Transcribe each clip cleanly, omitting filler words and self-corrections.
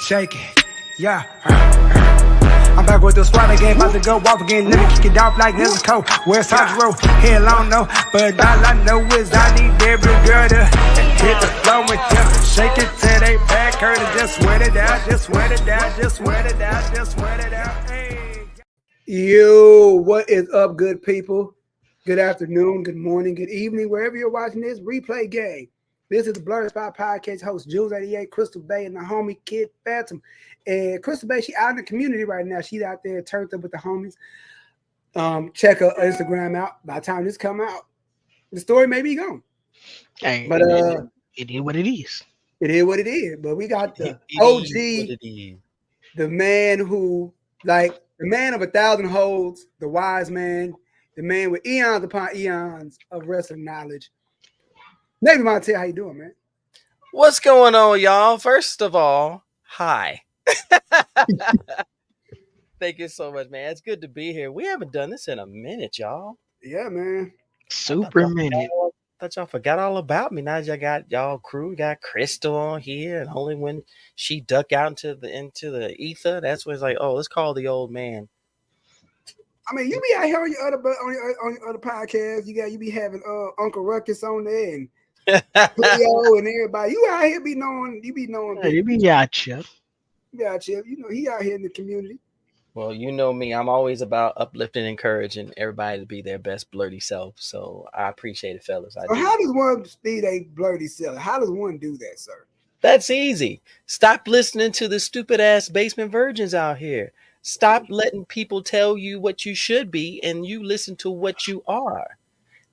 shake it, yeah. I'm back with the squad again, about to go off again. Let me kick it off like Nezuko. Where's Hydro? Hell, I don't know, but all I know is I need every girl to hit the floor with them. Shake it till they back hurt and just sweat it out, just sweat it out, just sweat it out, just sweat it out. Hey. Yo, what is up, good people? Good afternoon, good morning, good evening, wherever you're watching this replay game. This is the BlerdSpot podcast host, Jules88, Crystal Bay, and the homie Kid Phantom. And Crystal Bay, she out in the community right now. She's out there turned up with the homies. Check her Instagram out. By the time this come out, the story may be gone. Hey, but it is what it is. It is what it is. But we got the OG, the man who, like, the man of 1,000 holds, the wise man, the man with eons upon eons of wrestling knowledge. Navy Montel, how you doing, man? What's going on, y'all? First of all, hi. Thank you so much, man. It's good to be here. We haven't done this in a minute, y'all. Yeah, man. Super minute. Thought y'all forgot all about me. Now y'all got y'all crew. We got Crystal on here, and only when she duck out into the ether, that's when it's like, oh, let's call the old man. I mean, you be out here on your other podcast. You be having Uncle Ruckus on there and Leo and everybody. You out here be knowing. You be knowing. Yeah, you be out here. Yeah, Chip. You know he out here in the community. Well, you know me. I'm always about uplifting and encouraging everybody to be their best blurty self. So I appreciate it, fellas. So how does one be their blurty self? How does one do that, sir? That's easy. Stop listening to the stupid ass basement virgins out here. Stop letting people tell you what you should be, and you listen to what you are.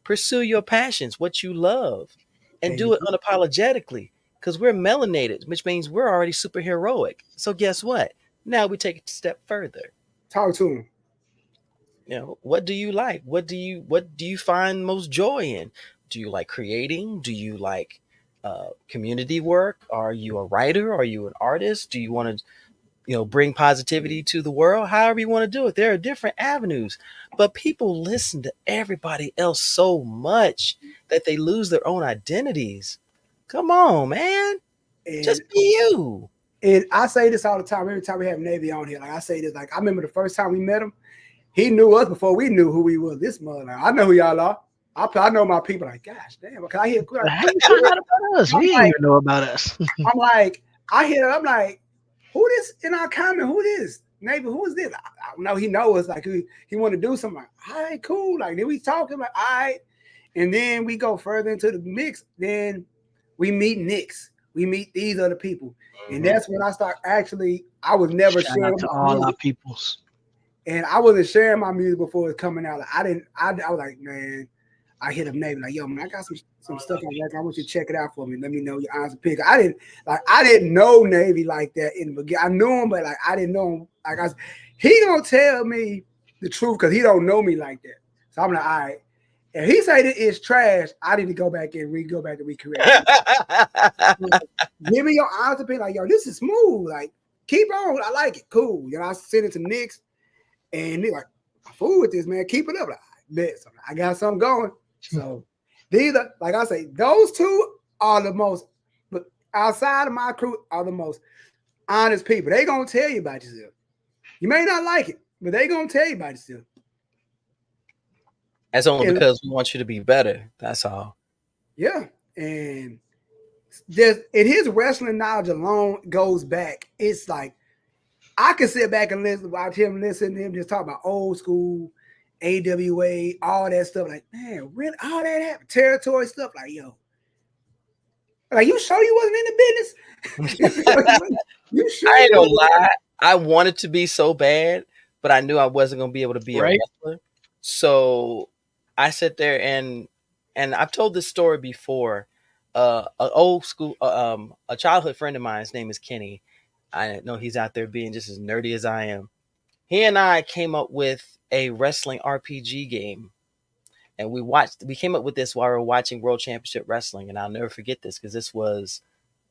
Pursue your passions, what you love, and do it unapologetically. Because we're melanated, which means we're already superheroic. So guess what? Now we take it a step further. Talk to him. You know, what do you like? What do you find most joy in? Do you like creating? Do you like community work? Are you a writer? Are you an artist? Do you want to bring positivity to the world? However you want to do it. There are different avenues, but people listen to everybody else so much that they lose their own identities. Come on, man. Just be you. And I say this all the time. Every time we have Navy on here, like I say this, like I remember the first time we met him, he knew us before we knew who he was. This mother, like, I know who y'all are. I know my people. Like, gosh damn, because I hear. How you find out about us? We didn't even know about us. I'm like, I hear. I'm like, who this in our comment? Who this? Navy, who is this? I know he knows us. Like he want to do something. Like, all right, cool. Like then we talking. Like, all right, and then we go further into the mix. Then we meet Knicks. We meet these other people. And that's when I start actually, I was never sharing to all our peoples. And I wasn't sharing my music before it was coming out. Like, I was like, man, I hit up Navy, like, yo, man, I got some stuff on that. I want you to check it out for me. Let me know your honest opinion. I didn't know Navy like that in the beginning. I knew him, but like I didn't know him. Like he don't tell me the truth because he don't know me like that. So I'm like, all right. If he say that it's trash, I need to go back and recreate. Give me your honest opinion. Like, yo, this is smooth. Like, keep on. I like it. Cool. I send it to Knicks, and they're like, I'm fool with this, man. Keep it up. Like, I bet. So I got something going. So these are, like I say, those two are the most, but outside of my crew are the most honest people. They gonna tell you about yourself. You may not like it, but they gonna tell you about yourself. That's only because we want you to be better. That's all. Yeah. And his wrestling knowledge alone goes back. It's like I can sit back and listen to him just talk about old school, AWA, all that stuff. Like, man, really, all that happened. Territory stuff. Like, yo. Like, you sure you wasn't in the business? You sure? I ain't gonna lie. I wanted to be so bad, but I knew I wasn't gonna be able to be a wrestler. So I sit there and I've told this story before. An old school, a childhood friend of mine, his name is Kenny. I know he's out there being just as nerdy as I am. He and I came up with a wrestling RPG game, and we came up with this while we were watching World Championship Wrestling, and I'll never forget this because this was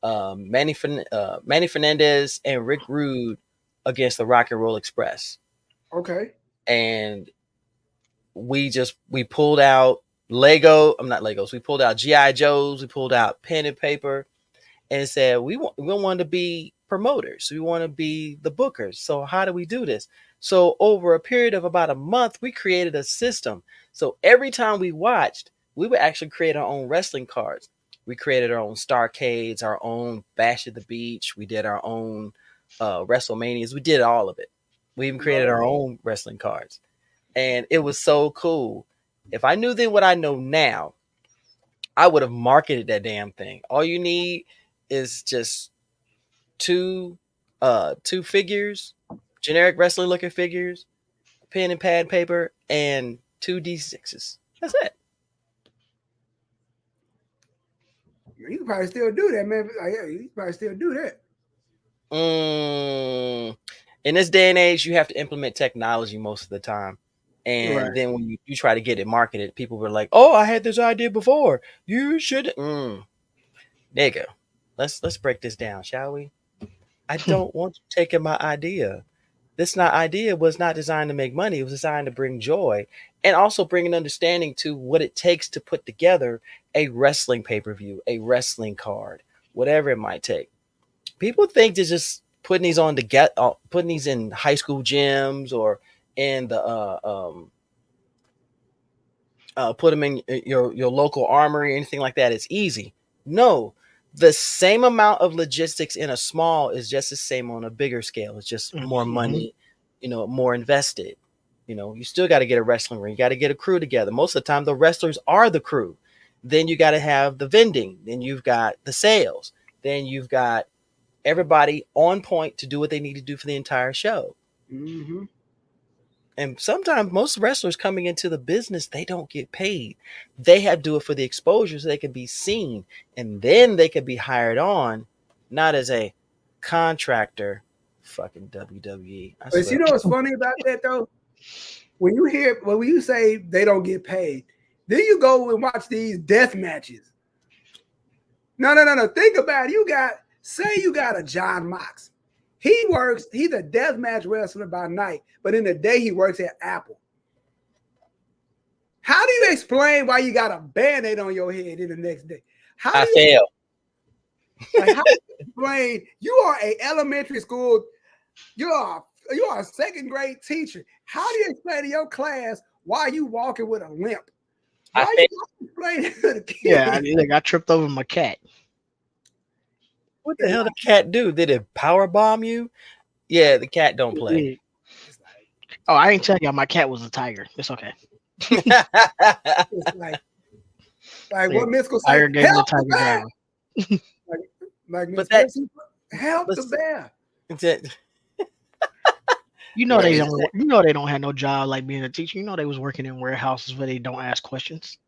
Manny Fernandez and Rick Rude against the Rock and Roll Express. Okay. And we pulled out we pulled out G.I. Joes, we pulled out pen and paper, and said we want to be promoters. We want to be the bookers. So how do we do this? So over a period of about a month, we created a system. So every time we watched, we would actually create our own wrestling cards. We created our own Starcades, our own Bash at the Beach. We did our own WrestleManias. We did all of it. We even created our own wrestling cards. And it was so cool. If I knew then what I know now, I would have marketed that damn thing. All you need is just two figures, generic wrestling looking figures, pen and pad paper, and two D6s. That's it. You can probably still do that, man. Yeah, you can probably still do that. In this day and age, you have to implement technology most of the time. And then when you try to get it marketed, people were like, "Oh, I had this idea before. You should." Nigga, let's break this down, shall we? I don't want you taking my idea. This idea was not designed to make money. It was designed to bring joy and also bring an understanding to what it takes to put together a wrestling pay-per-view, a wrestling card, whatever it might take. People think they're just putting these on to get putting these in high school gyms or in the put them in your local armory or anything like that. It's easy. No, the same amount of logistics in a small is just the same on a bigger scale. It's just more money, more invested. You still got to get a wrestling ring. You got to get a crew together. Most of the time, the wrestlers are the crew. Then you got to have the vending. Then you've got the sales. Then you've got everybody on point to do what they need to do for the entire show. Mm-hmm. And sometimes most wrestlers coming into the business, they don't get paid. They have to do it for the exposure so they can be seen. And then they can be hired on, not as a contractor. Fucking WWE. But you know what's funny about that though? When you say they don't get paid, then you go and watch these death matches. No. Think about it. You got a John Mox. He's a deathmatch wrestler by night, but in the day he works at Apple. How do you explain why you got a Band-Aid on your head in the next day? I fail. Like, how do you explain you are a elementary school, you are a second grade teacher. How do you explain to your class why you walking with a limp? Why you explain it to the kids? Yeah, I tripped over my cat. What the hell did the cat do? Did it power bomb you? Yeah, the cat don't play. Oh, I ain't telling y'all my cat was a tiger. It's okay. It's like what Miss will say, tiger gave the tiger down. like Miss Person, help the bear. They don't have no job like being a teacher. They was working in warehouses where they don't ask questions.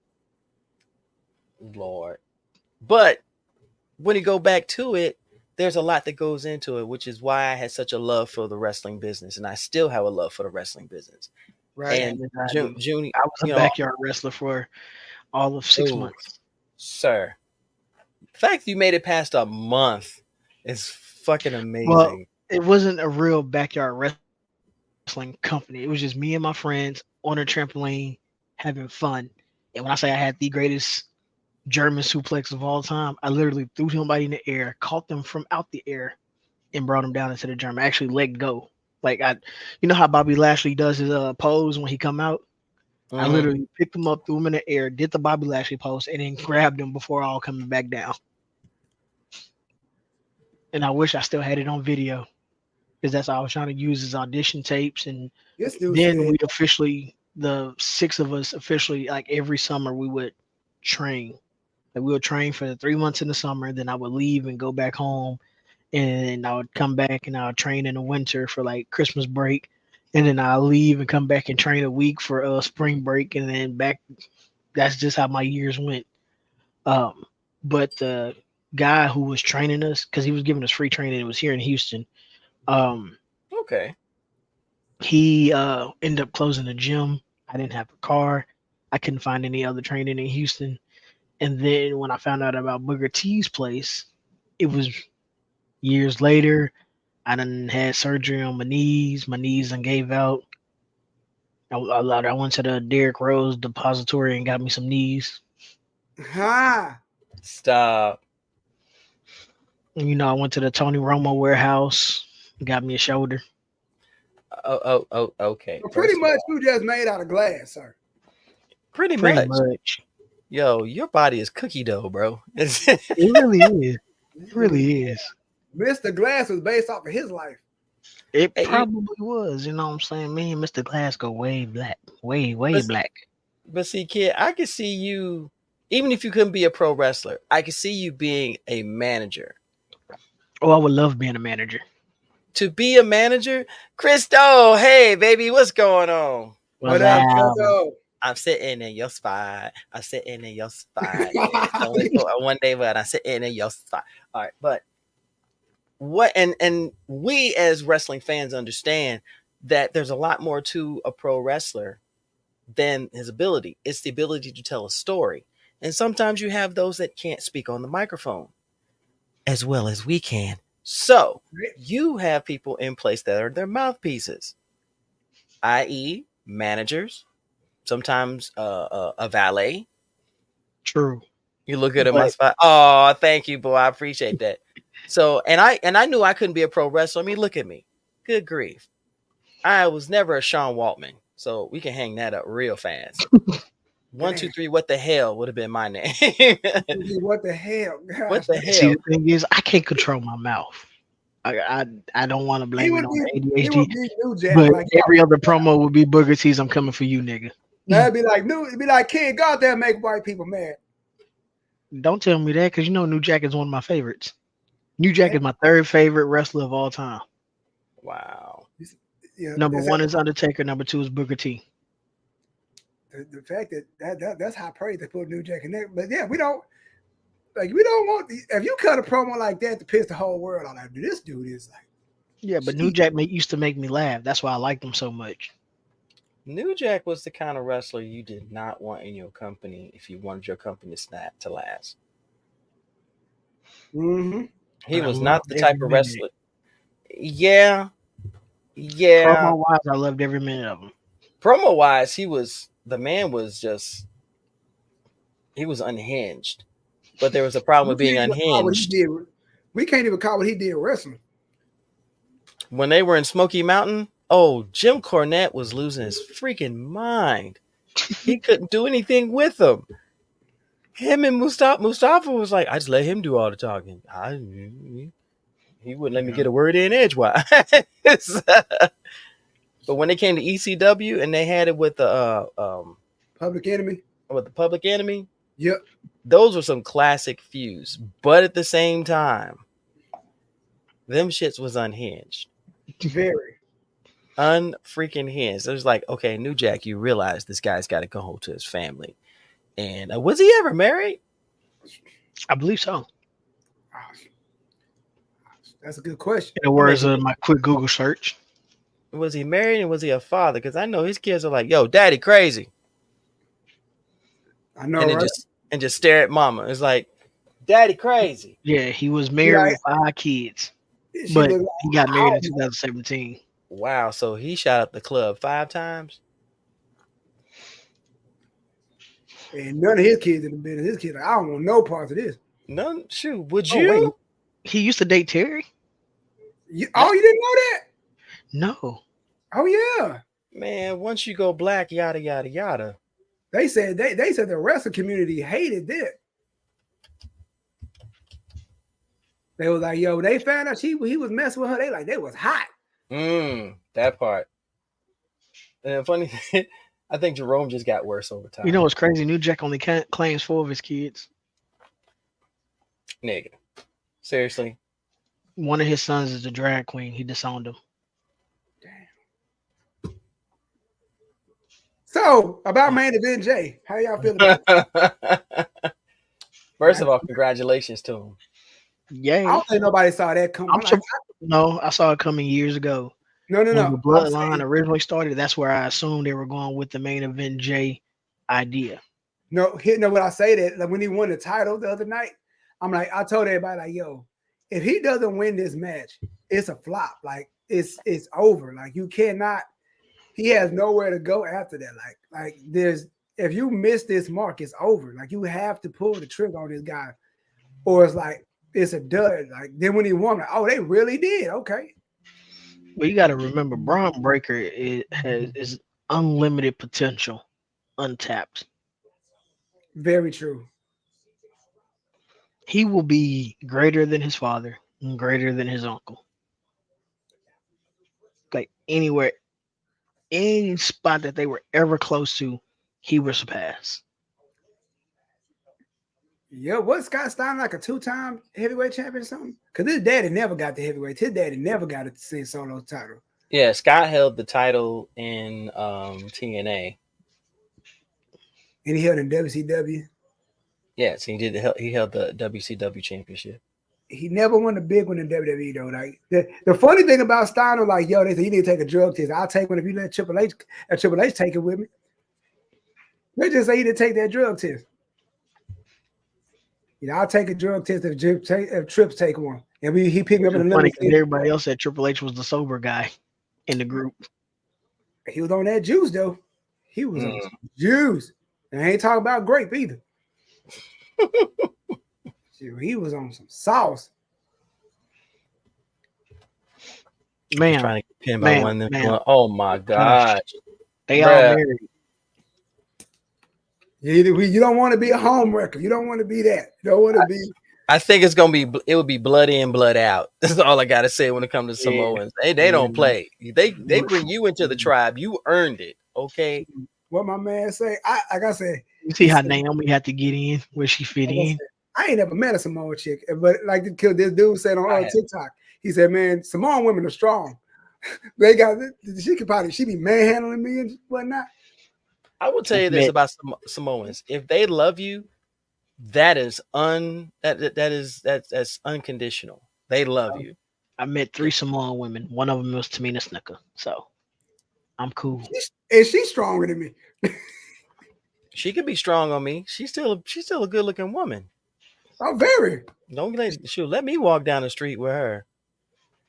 Lord. But when you go back to it, there's a lot that goes into it, which is why I had such a love for the wrestling business, and I still have a love for the wrestling business. Right. And June, I was a backyard wrestler for all of 6 months. Sir, the fact you made it past a month is fucking amazing. Well, it wasn't a real backyard wrestling company. It was just me and my friends on a trampoline having fun. And when I say I had the greatest German suplex of all time, I literally threw somebody in the air, caught them from out the air, and brought them down into the German. I actually let go. Like how Bobby Lashley does his pose when he come out? I literally picked him up, threw him in the air, did the Bobby Lashley pose, and then grabbed him before all coming back down. And I wish I still had it on video, because that's all I was trying to use as audition tapes. And then we officially, the 6 of us officially, like every summer we would train. Like we would train for the 3 months in the summer, then I would leave and go back home, and I would come back and I would train in the winter for like Christmas break, and then I'll leave and come back and train a week for spring break, and then back. That's just how my years went. But the guy who was training us, because he was giving us free training, it was here in Houston. Okay. He ended up closing the gym. I didn't have a car. I couldn't find any other training in Houston. And then when I found out about Booker T's place, it was years later. I done had surgery on my knees. My knees done gave out. I went to the Derrick Rose depository and got me some knees. Ha! Stop. You know, I went to the Tony Romo warehouse, got me a shoulder. Okay. Well, pretty much, you just made out of glass, sir. Pretty much. Yo, your body is cookie dough, bro. It really is. It really is. Mr. Glass was based off of his life. It probably was. You know what I'm saying? Me and Mr. Glass go way black. Way black. But see, kid, I could see you, even if you couldn't be a pro wrestler, I could see you being a manager. Oh, I would love being a manager. To be a manager, Christo, hey baby, what's going on? What up, Christo? I'm sitting in your spot. I'm sitting in your spot. Only for one day, but I'm sitting in your spot. All right, but what? And we as wrestling fans understand that there's a lot more to a pro wrestler than his ability. It's the ability to tell a story, and sometimes you have those that can't speak on the microphone as well as we can. So you have people in place that are their mouthpieces, i.e., managers. Sometimes a valet. True. You look good at my spot. Oh, thank you, boy. I appreciate that. So, and I knew I couldn't be a pro wrestler. I mean, look at me. Good grief. I was never a Sean Waltman, so we can hang that up real fast. 1, 2, 3. What the hell would have been my name? What the hell? Gosh. What the hell? See, the thing is, I can't control my mouth. I don't want to blame it on ADHD. But like, every other promo would be Booker T's "I'm coming for you, nigga." That'd be like it'd be like Kid, go out there and make white people mad. Don't tell me that, because you know New Jack is one of my favorites. New Jack is my third favorite wrestler of all time. Wow. Yeah, number 1 is Undertaker. Number 2 is Booker T. The fact that's high praise they put New Jack in there. But yeah, we don't want if you cut a promo like that to piss the whole world on. Like, this dude is like. Yeah, but New Jack used to make me laugh. That's why I liked him so much. New Jack was the kind of wrestler you did not want in your company if you wanted your company to last. Mm-hmm. He was not the type of wrestler. Yeah. Promo wise, I loved every minute of him. Promo wise, he was unhinged. But there was a problem with being unhinged. We can't even call what he did wrestling. When they were in Smoky Mountain, oh, Jim Cornette was losing his freaking mind. He couldn't do anything with him. Him and Mustafa was like, I just let him do all the talking. He wouldn't let me get a word in edgewise. But when they came to ECW and they had it with the Public Enemy. With the Public Enemy. Yep. Those were some classic feuds. But at the same time, them shits was unhinged. Very. Unfreaking hinged. It was like, okay, New Jack, you realize this guy's got to go home to his family. And was he ever married? I believe so. That's a good question. In the words of my quick Google search. Was he married and was he a father? Because I know his kids are like, yo, daddy crazy. I know, and right? Just stare at mama. It's like, daddy crazy. Yeah, he was married with 5 kids. But he got married in 2017. Wow, so he shot up the club 5 times? And none of his kids in the business. His kids, I don't want no parts of this. None? Shoot, would you? Wait. He used to date Terry? You didn't know that? No. Oh, yeah. Man, once you go black, yada, yada, yada. They said the wrestling community hated that. They was like, yo, they found out he was messing with her. They like, they was hot. That part. And funny, I think Jerome just got worse over time. You know what's crazy? New Jack only claims 4 of his kids. Nigga. Seriously? One of his sons is a drag queen. He disowned him. Damn. So, about Main Event Jay, how y'all feel about it? First of all, congratulations to him. Yeah. I don't think nobody saw that coming. No, I saw it coming years ago. No. When the Bloodline originally started, that's where I assumed they were going with the Main Event Jay idea. No, when I say that, like when he won the title the other night, I'm like, I told everybody, like, yo, if he doesn't win this match, it's a flop. Like, it's over. Like, you cannot, he has nowhere to go after that. Like if you miss this mark, it's over. Like, you have to pull the trigger on this guy. Or it's like, it's a dud. Like then when he won, like, oh, they really did. Okay. Well, you got to remember, Braun Breaker is unlimited potential, untapped. Very true. He will be greater than his father and greater than his uncle. Like anywhere, any spot that they were ever close to, he will surpass. Yeah, was Scott Steiner like a 2-time heavyweight champion or something? Because his daddy never got the heavyweight. His daddy never got a Sin Solo title. Yeah, Scott held the title in TNA. And he held in WCW. Yes, he did. He held the WCW championship. He never won the big one in WWE though. Like the funny thing about Steiner, like yo, they said you need to take a drug test. I'll take one if you let Triple H take it with me. They just say you didn't take that drug test. You know, I'll take a drug test if Trips take one. And he picked me up in the funny because everybody else said Triple H was the sober guy in the group. He was on that juice though. He was on some juice. And I ain't talking about grape either. He was on some sauce. Man, trying to get pinned by one of them. Oh my gosh. They all married. You don't want to be a home wrecker. You don't want to be that. You don't want to be. I think it would be blood in, blood out. That's all I gotta say when it comes to Samoans. They don't play. They bring you into the tribe. You earned it. Okay. What my man say? Like I said, you see how Naomi had to get in where she fit in. I ain't never met a Samoan chick, but like this dude said on TikTok, he said, "Man, Samoan women are strong. They got she be manhandling me and whatnot." I will tell you this about Samoans: if they love you, that's unconditional. They love you. I met 3 Samoan women. One of them was Tamina Snuka, so I'm cool. And she's stronger than me. She could be strong on me. She's still a good looking woman. Oh, very. Let me walk down the street with her.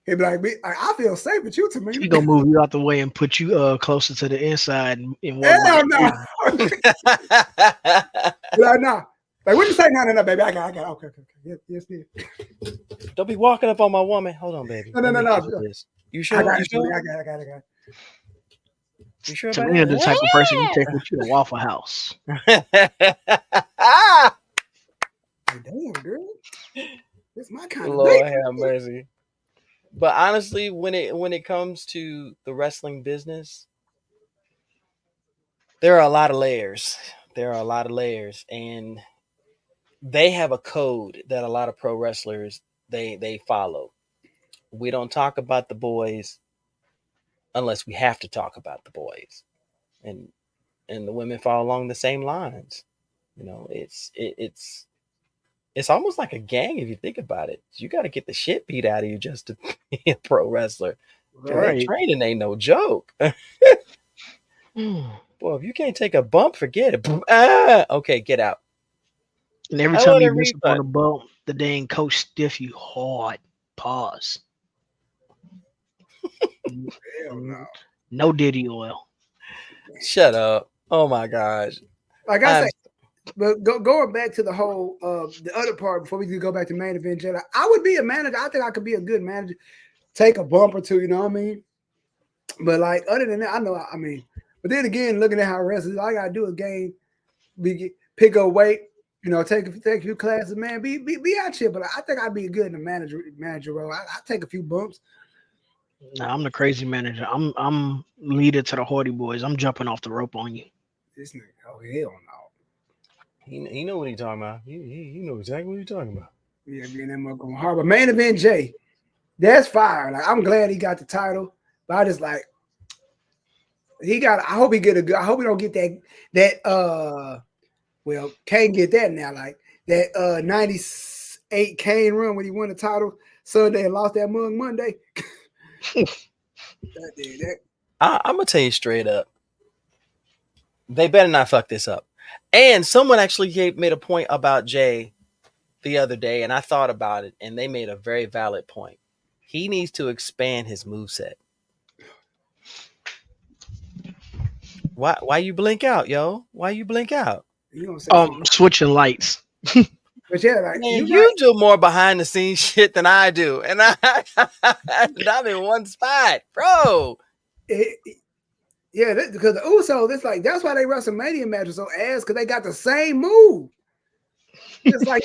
He'd be like, I feel safe with you, Tamina. She gonna move you out the way and put you closer to the inside in one. Hell no. No. Like, what you say? No, baby. I got. Okay. Yes. Don't be walking up on my woman. Hold on, baby. No. You sure? I got it. You sure? Tamina, the type of person you take with you to Waffle House. Damn, girl. It's my kind Lord of thing. have mercy. But honestly, when it comes to the wrestling business, there are a lot of layers. And they have a code that a lot of pro wrestlers they follow. We don't talk about the boys unless we have to talk about the boys, and the women follow along the same lines. You know, it's almost like a gang if you think about it. You got to get the shit beat out of you just to be a pro wrestler. Right. Training ain't no joke. Boy, if you can't take a bump, forget it. Okay, get out. And every time you miss on a bump, the dang coach stiff you hard. Pause. Hell no. No Diddy oil. Shut up. Oh my gosh. Like I said, but going back to the whole the other part before we can go back to main event, Jedi, I would be a manager. I think I could be a good manager. Take a bump or two, you know what I mean? But like other than that, I mean, but then again, looking at how wrestlers, all I gotta do is pick up weight, you know, take a few classes, man. Be out here. But I think I'd be good in the manager role. I take a few bumps. Nah, I'm the crazy manager. I'm leader to the Hardy Boys. I'm jumping off the rope on you. This nigga, oh hell no. He know what he's talking about. He know exactly what he's talking about. Yeah, being that much going hard. But main event Jay, that's fire. Like I'm glad he got the title, but I just like I hope he get a good. I hope he don't get that. Well, Kane get that now. Like that 98 Kane run when he won the title Sunday and lost that mug Monday. I'm gonna tell you straight up. They better not fuck this up. And someone actually made a point about Jay the other day, and I thought about it, and they made a very valid point. He needs to expand his moveset. Why you blink out, yo? Why you blink out? Switching lights. But yeah, like Man, you do more behind the scenes shit than I do, and I'm in one spot, bro. Yeah, because the Usos, it's like that's why they WrestleMania matches so ass because they got the same move. It's like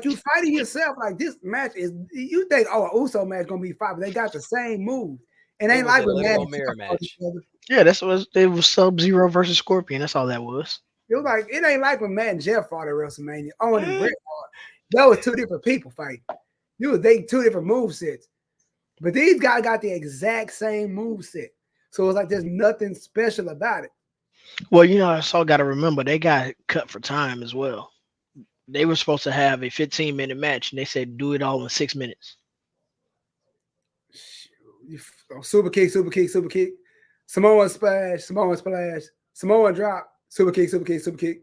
you fighting yourself. Like this match is, you think, oh, an Uso match gonna be fine, but they got the same move. And It ain't was like a with literal Matt. mirror match. Yeah, it was Sub-Zero versus Scorpion. That's all that was. It was like it ain't like when Matt and Jeff fought at WrestleMania. Owen and Bret fought. That was two different people fighting. They two different move sets. But these guys got the exact same move set. So it's like there's nothing special about it. Well, I also got to remember they got cut for time as well. They were supposed to have a 15-minute match, and they said do it all in 6 minutes. Super kick, super kick, super kick. Samoan splash, Samoan splash, Samoan drop, super kick, super kick, super kick.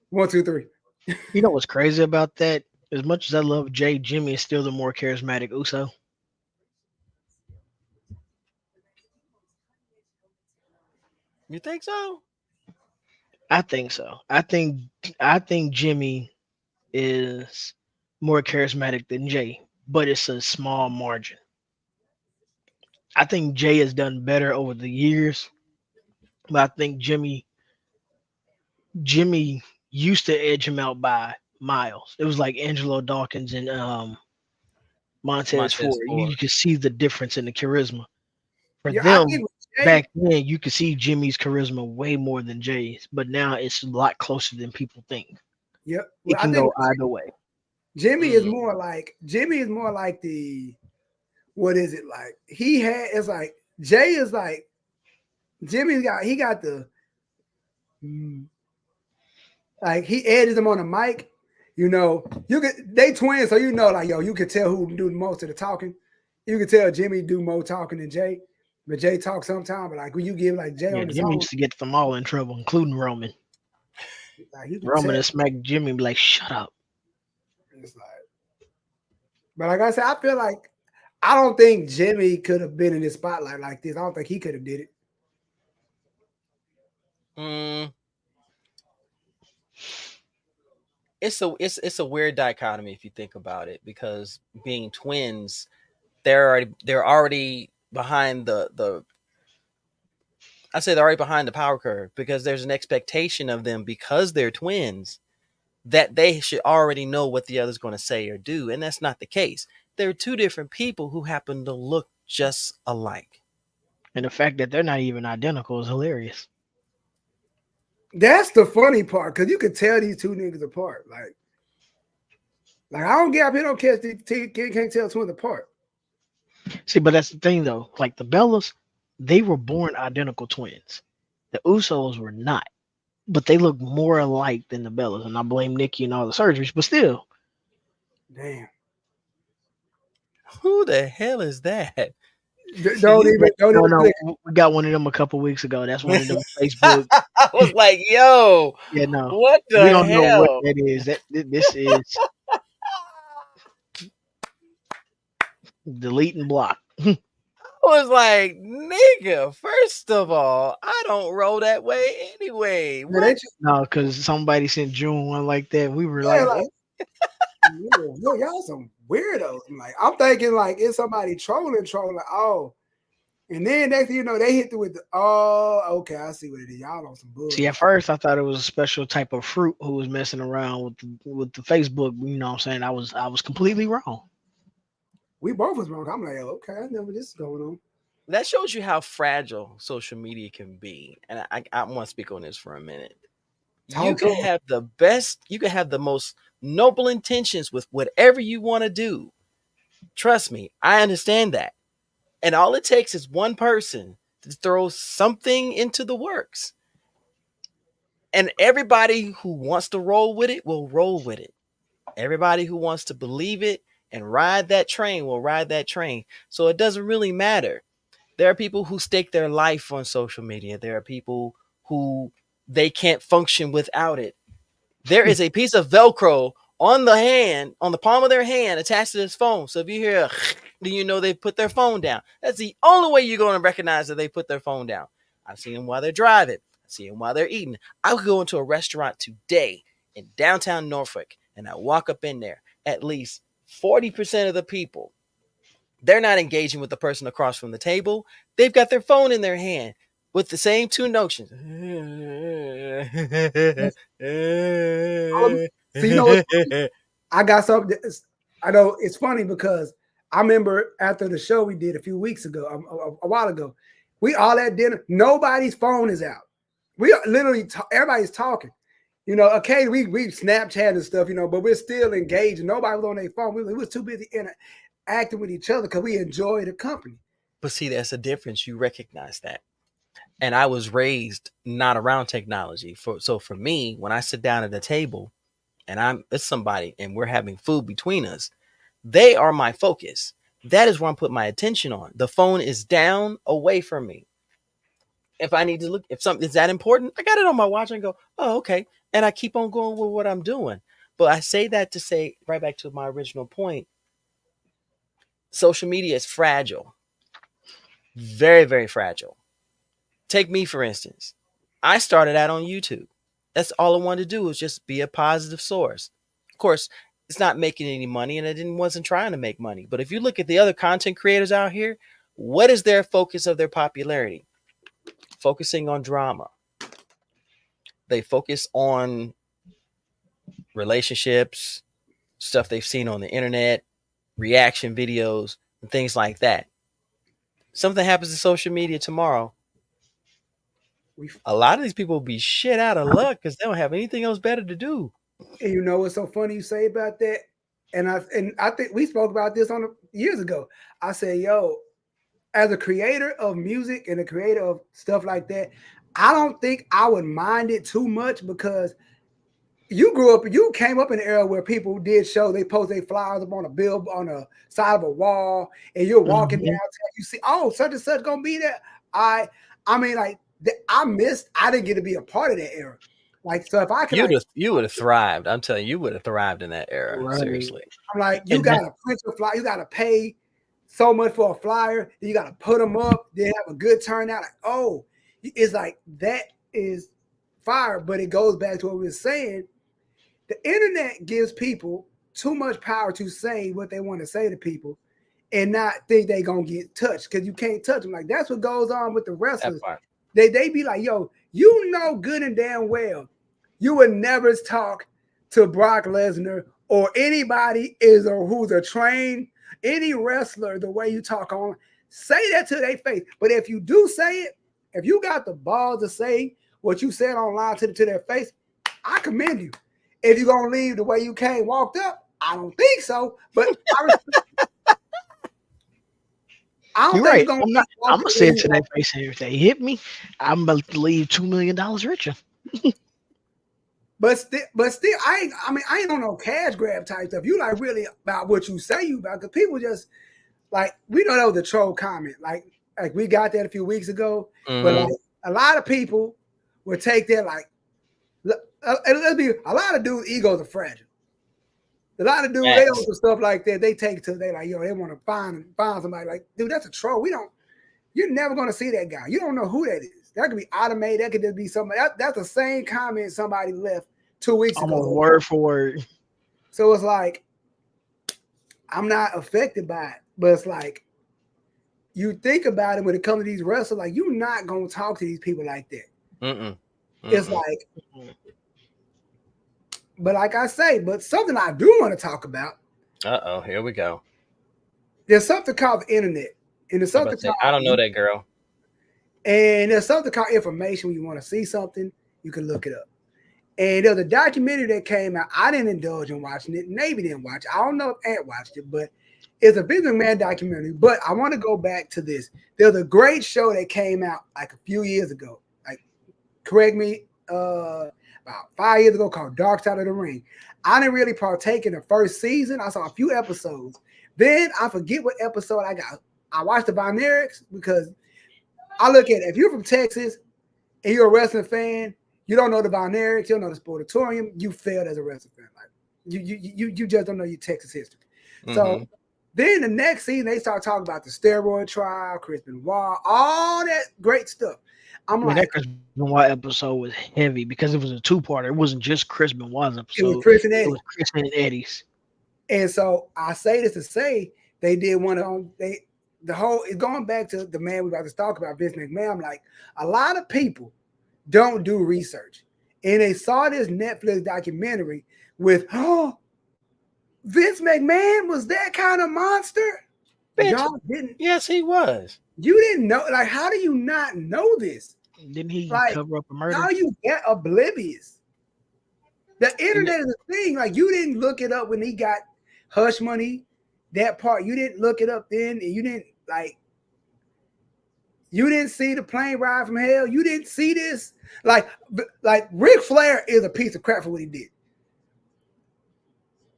1, 2, 3. You know what's crazy about that? As much as I love Jay, Jimmy is still the more charismatic Uso. You think so? I think so. I think Jimmy is more charismatic than Jay, but it's a small margin. I think Jay has done better over the years, but I think Jimmy used to edge him out by miles. It was like Angelo Dawkins and Montez Ford. You could see the difference in the charisma. For them, back then, you could see Jimmy's charisma way more than Jay's, but now it's a lot closer than people think. Yep. It can go either way. Jimmy is more like the, what is it like? It's like Jay is like Jimmy's got the like he edges them on the mic. They twins, so like you could tell who do most of the talking. You could tell Jimmy do more talking than Jay. But Jay talks sometimes, but like when you give like Jay on his Jimmy own, used to get them all in trouble, including Roman. Like Roman and smack Jimmy be like, shut up. It's like, but like I said, I feel like I don't think Jimmy could have been in this spotlight like this. I don't think he could have did it. It's a weird dichotomy if you think about it, because being twins, they're already behind the they're already behind the power curve, because there's an expectation of them, because they're twins, that they should already know what the other's going to say or do, and that's not the case. They're two different people who happen to look just alike. And the fact that they're not even identical is hilarious. That's the funny part, because you can tell these two niggas apart. Like I don't get up here, don't catch can't tell twins apart. See, but that's the thing though. Like the Bellas, they were born identical twins. The Usos were not, but they look more alike than the Bellas. And I blame Nikki and all the surgeries, but still. Damn. Who the hell is that? Don't even. No, we got one of them a couple weeks ago. That's one of them Facebook. I was like, yo, yeah, no, what the hell? We don't know what that is. This is delete and block. I was like, nigga, first of all, I don't roll that way anyway. What? No, because somebody sent June one like that. We were like y'all some weirdos. I'm thinking like it's somebody trolling. Oh, and then next thing you know, they hit you with the okay, I see what it is. Y'all on some bullshit. See, at first I thought it was a special type of fruit who was messing around with the Facebook. You know what I'm saying? I was completely wrong. We both was wrong. I'm like, okay, I know what this is going on. That shows you how fragile social media can be. And I want to speak on this for a minute. You can have the best, you can have the most noble intentions with whatever you want to do. Trust me, I understand that. And all it takes is one person to throw something into the works. And everybody who wants to roll with it will roll with it. Everybody who wants to believe it and ride that train will ride that train. So it doesn't really matter. There are people who stake their life on social media. There are people who they can't function without it. There is a piece of Velcro on the palm of their hand attached to this phone. So if you hear do you know they put their phone down? That's the only way you're going to recognize that they put their phone down. I've seen them while they're driving. I see them while they're eating. I could go into a restaurant today in downtown Norfolk and I walk up in there, at least 40% of the people, they're not engaging with the person across from the table. They've got their phone in their hand with the same two notions. So you know what's funny? I got something. I know it's funny because I remember after the show we did a few weeks ago, a while ago, we all at dinner. Nobody's phone is out. We are literally everybody's talking. You know, occasionally we Snapchat and stuff, you know, but we're still engaged. Nobody was on their phone. We was too busy interacting with each other because we enjoy the company. But see, that's a difference. You recognize that. And I was raised not around technology. So for me, when I sit down at the table and it's somebody and we're having food between us, they are my focus. That is where I'm putting my attention on. The phone is down away from me. If I need to look, if something is that important, I got it on my watch and go, oh, okay. And I keep on going with what I'm doing. But I say that to say, right back to my original point, social media is fragile. Very, very fragile. Take me, for instance. I started out on YouTube. That's all I wanted to do was just be a positive source. Of course, it's not making any money and I wasn't trying to make money. But if you look at the other content creators out here, what is their focus of their popularity? Focusing on drama. They focus on relationships, stuff they've seen on the internet, reaction videos, and things like that. Something happens to social media tomorrow. A lot of these people will be shit out of luck because they don't have anything else better to do. And you know what's so funny you say about that? And I think we spoke about this years ago. I said, yo, as a creator of music and a creator of stuff like that, I don't think I would mind it too much because you came up in an era where people did show, they post their flyers up on a bill on the side of a wall, and you're walking downtown, you see, oh, such and such gonna be there. I mean, like I didn't get to be a part of that era. Like, so if I could, you would have thrived. I'm telling you would have thrived in that era. Right. Seriously. I'm like, you gotta print a flyer, you gotta pay so much for a flyer, then you gotta put them up, then have a good turnout. Like, oh, it's like that is fire, but it goes back to what we were saying. The internet gives people too much power to say what they want to say to people and not think they're going to get touched because you can't touch them. Like, that's what goes on with the wrestlers. They be like, yo, you know good and damn well you would never talk to Brock Lesnar or anybody who's a trained, any wrestler the way you talk on. Say that to their face. But if you do say it, if you got the balls to say what you said online to their face, I commend you. If you're going to leave the way you came, walked up, I don't think so. But I don't think you're right. I'm going to say it to their face. If they hit me, I'm about to leave $2 million richer. But still, I ain't on no cash grab type stuff. You like really about what you say you about, because people just like, we know that was the troll comment. Like we got that a few weeks ago, but like a lot of people would take that like, let's be a lot of dudes' egos are fragile. A lot of dudes, they don't do stuff like that. They take to, they like, yo, they want to find somebody like, dude, that's a troll. You're never going to see that guy. You don't know who that is. That could be automated. That could just be somebody. That's the same comment somebody left 2 weeks ago. Word for word. So it's like, I'm not affected by it, but it's like, you think about it when it comes to these wrestlers, like, you're not going to talk to these people like that. It's like, but like I say, but something I do want to talk about. Here we go. There's something called the internet. And there's something called, I don't know that girl. And there's something called information. When you want to see something, you can look it up. And there's a documentary that came out. I didn't indulge in watching it. Navy didn't watch it. I don't know if Ant watched it, but it's a Vince McMahon documentary. But I want to go back to this. There's a great show that came out like a few years ago. Like, correct me, about 5 years ago, called Dark Side of the Ring. I didn't really partake in the first season. I saw a few episodes. Then I forget what episode I got. I watched the Von Erichs because I look at it. If you're from Texas and you're a wrestling fan, you don't know the Von Erichs, you don't know the Sportatorium, you failed as a wrestling fan. Like, you just don't know your Texas history. So then the next season, they start talking about the steroid trial, Chris Benoit, all that great stuff. I'm I mean, like, that Chris Benoit episode was heavy because it was a two-parter. It wasn't just Chris Benoit's it was episode. Chris and It Eddie. was Chris and Eddie's. And so I say this to say they did one on the whole it's going back to the man we about to talk about, Vince McMahon. I'm like, a lot of people don't do research. And they saw this Netflix documentary with Vince McMahon was that kind of monster. Y'all didn't. Yes, he was. You didn't know. Like, how do you not know this? Didn't he Like, cover up a murder? how you get oblivious? The internet is a thing. Like, you didn't look it up when he got hush money. That part, you didn't look it up then, and you didn't see the plane ride from hell. You didn't see this. Like Ric Flair is a piece of crap for what he did.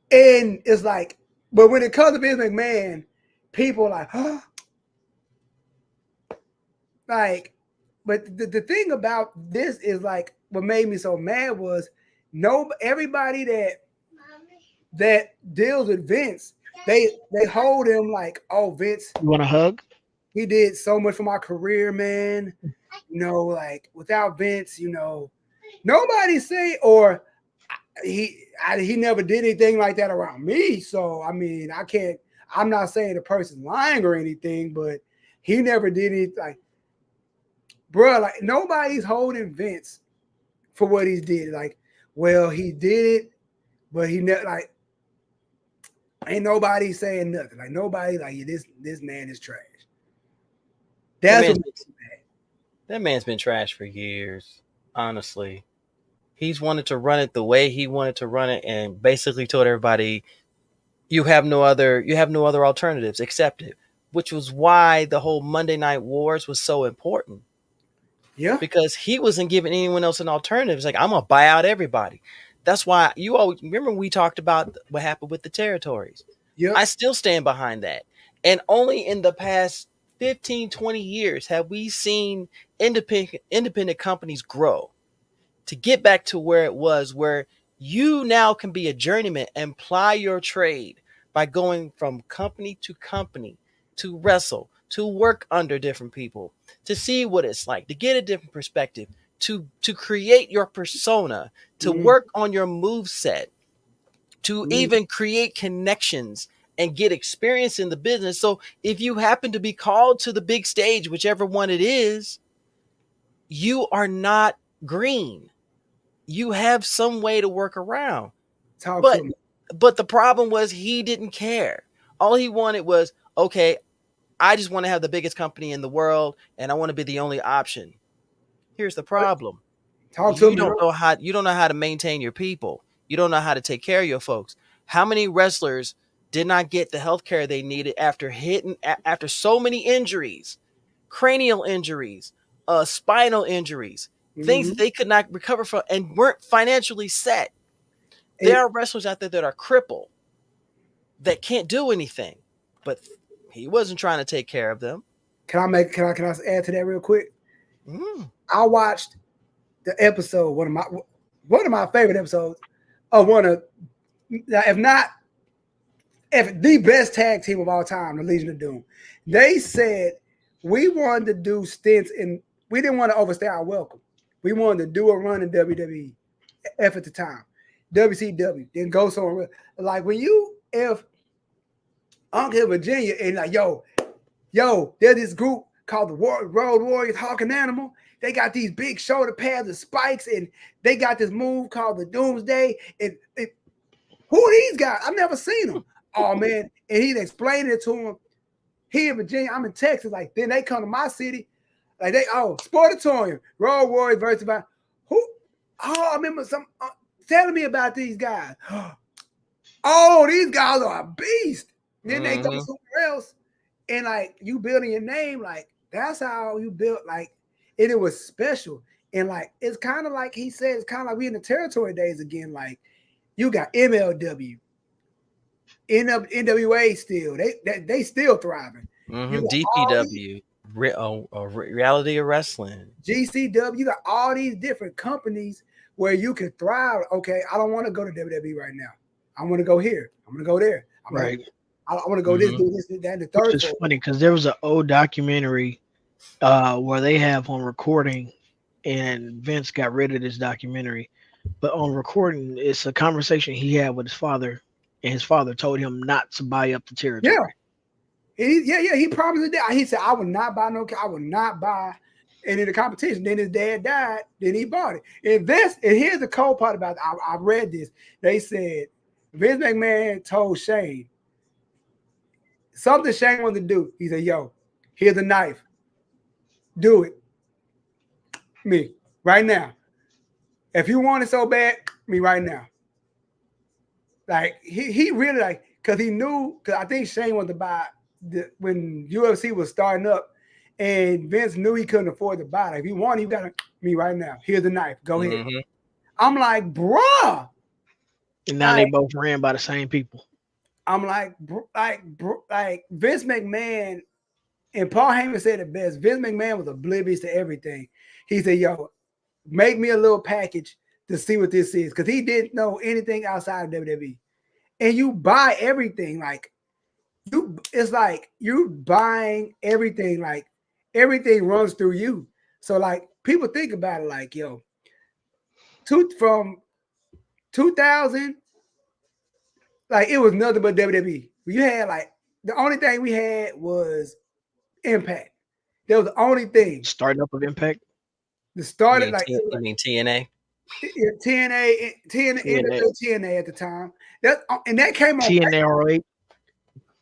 And it's like, but when it comes to Vince McMahon, people are like, huh? Like, but the thing about this is like, what made me so mad was everybody that deals with Vince, they hold him like, oh, Vince, You want a hug? he did so much for my career, man. You know, like without Vince, you know, nobody say or he never did anything like that around me. So I mean, I'm not saying the person's lying or anything, but he never did anything. Like, bro, like nobody's holding Vince for what he did. Like, well, he did it, but he never like. Ain't nobody saying nothing. Like nobody like this man is trash. That's what makes me mad. That man's been trash for years. Honestly, he's wanted to run it the way he wanted to run it, and basically told everybody, "You have no other alternatives. Accept it." Which was why the whole Monday Night Wars was so important. Yeah, because he wasn't giving anyone else an alternative. It's like, I'm gonna buy out everybody. That's why you always remember we talked about what happened with the territories. yeah. I still stand behind that. And only in the past 15, 20 years have we seen independent companies grow to get back to where it was, where you now can be a journeyman and ply your trade by going from company to wrestle, to work under different people, to see what it's like, to get a different perspective, to create your persona, to work on your move set, to even create connections and get experience in the business. So if you happen to be called to the big stage, whichever one it is, you are not green. You have some way to work around. But the problem was he didn't care. All he wanted was, okay, I just want to have the biggest company in the world and I want to be the only option. Here's the problem. You don't know how to maintain your people. You don't know how to take care of your folks. How many wrestlers did not get the health care they needed after so many injuries, cranial injuries, spinal injuries, things that they could not recover from and weren't financially set? There are wrestlers out there that are crippled that can't do anything, but he wasn't trying to take care of them. Can I add to that real quick? I watched the episode, one of my favorite episodes of if the best tag team of all time, the Legion of Doom. They said we wanted to do stints we didn't want to overstay our welcome. We wanted to do a run in WWE at the time, WCW, then go somewhere. Like if Uncle Virginia and like, yo, there's this group called the Road Warriors, Hawk and Animal. They got these big shoulder pads and spikes, and they got this move called the Doomsday. And who are these guys? I've never seen them. Oh man! And he'd explain it to him. He in Virginia, I'm in Texas. Like then they come to my city, like Sportatorium, Road Warriors versus who? Oh, I remember some telling me about these guys. Oh, these guys are a beast. Then they go somewhere else, and like you building your name, like that's how you built. Like and it was special, and like it's kind of like he said, it's kind of like we in the territory days again. Like you got MLW, NWA still, they still thriving. DPW, Reality of Wrestling, GCW. You got all these different companies where you can thrive. Okay, I don't want to go to WWE right now. I want to go here. I'm going to go there. I want to go this, do this, that, and the third. Which is funny because there was an old documentary where they have on recording and Vince got rid of this documentary. But on recording, it's a conversation he had with his father, and his father told him not to buy up the territory. Yeah. He promised that. He said, "I will not buy I will not buy any of the competition." Then his dad died. Then he bought it. And here's the cold part about it. I read this. They said Vince McMahon told Shane something Shane wanted to do. He said, "Yo, here's a knife. Do it. Me right now. If you want it so bad, me right now." Like he really like because he knew because I think Shane wanted to buy when UFC was starting up, and Vince knew he couldn't afford to buy it. If he wanted, you got me right now. Here's the knife. Go ahead. I'm like, bruh. And now they both ran by the same people. I'm like Vince McMahon and Paul Heyman said it best. Vince McMahon was oblivious to everything. He said, "Yo, make me a little package to see what this is," because he didn't know anything outside of WWE. And you buy everything like it's like you buying everything, like everything runs through you. So like people think about it like, yo, from 2000, like it was nothing but WWE. You had like the only thing we had was Impact. That was the only thing. Starting up of Impact. The started you mean TNA? TNA at the time. That came on TNA ROH.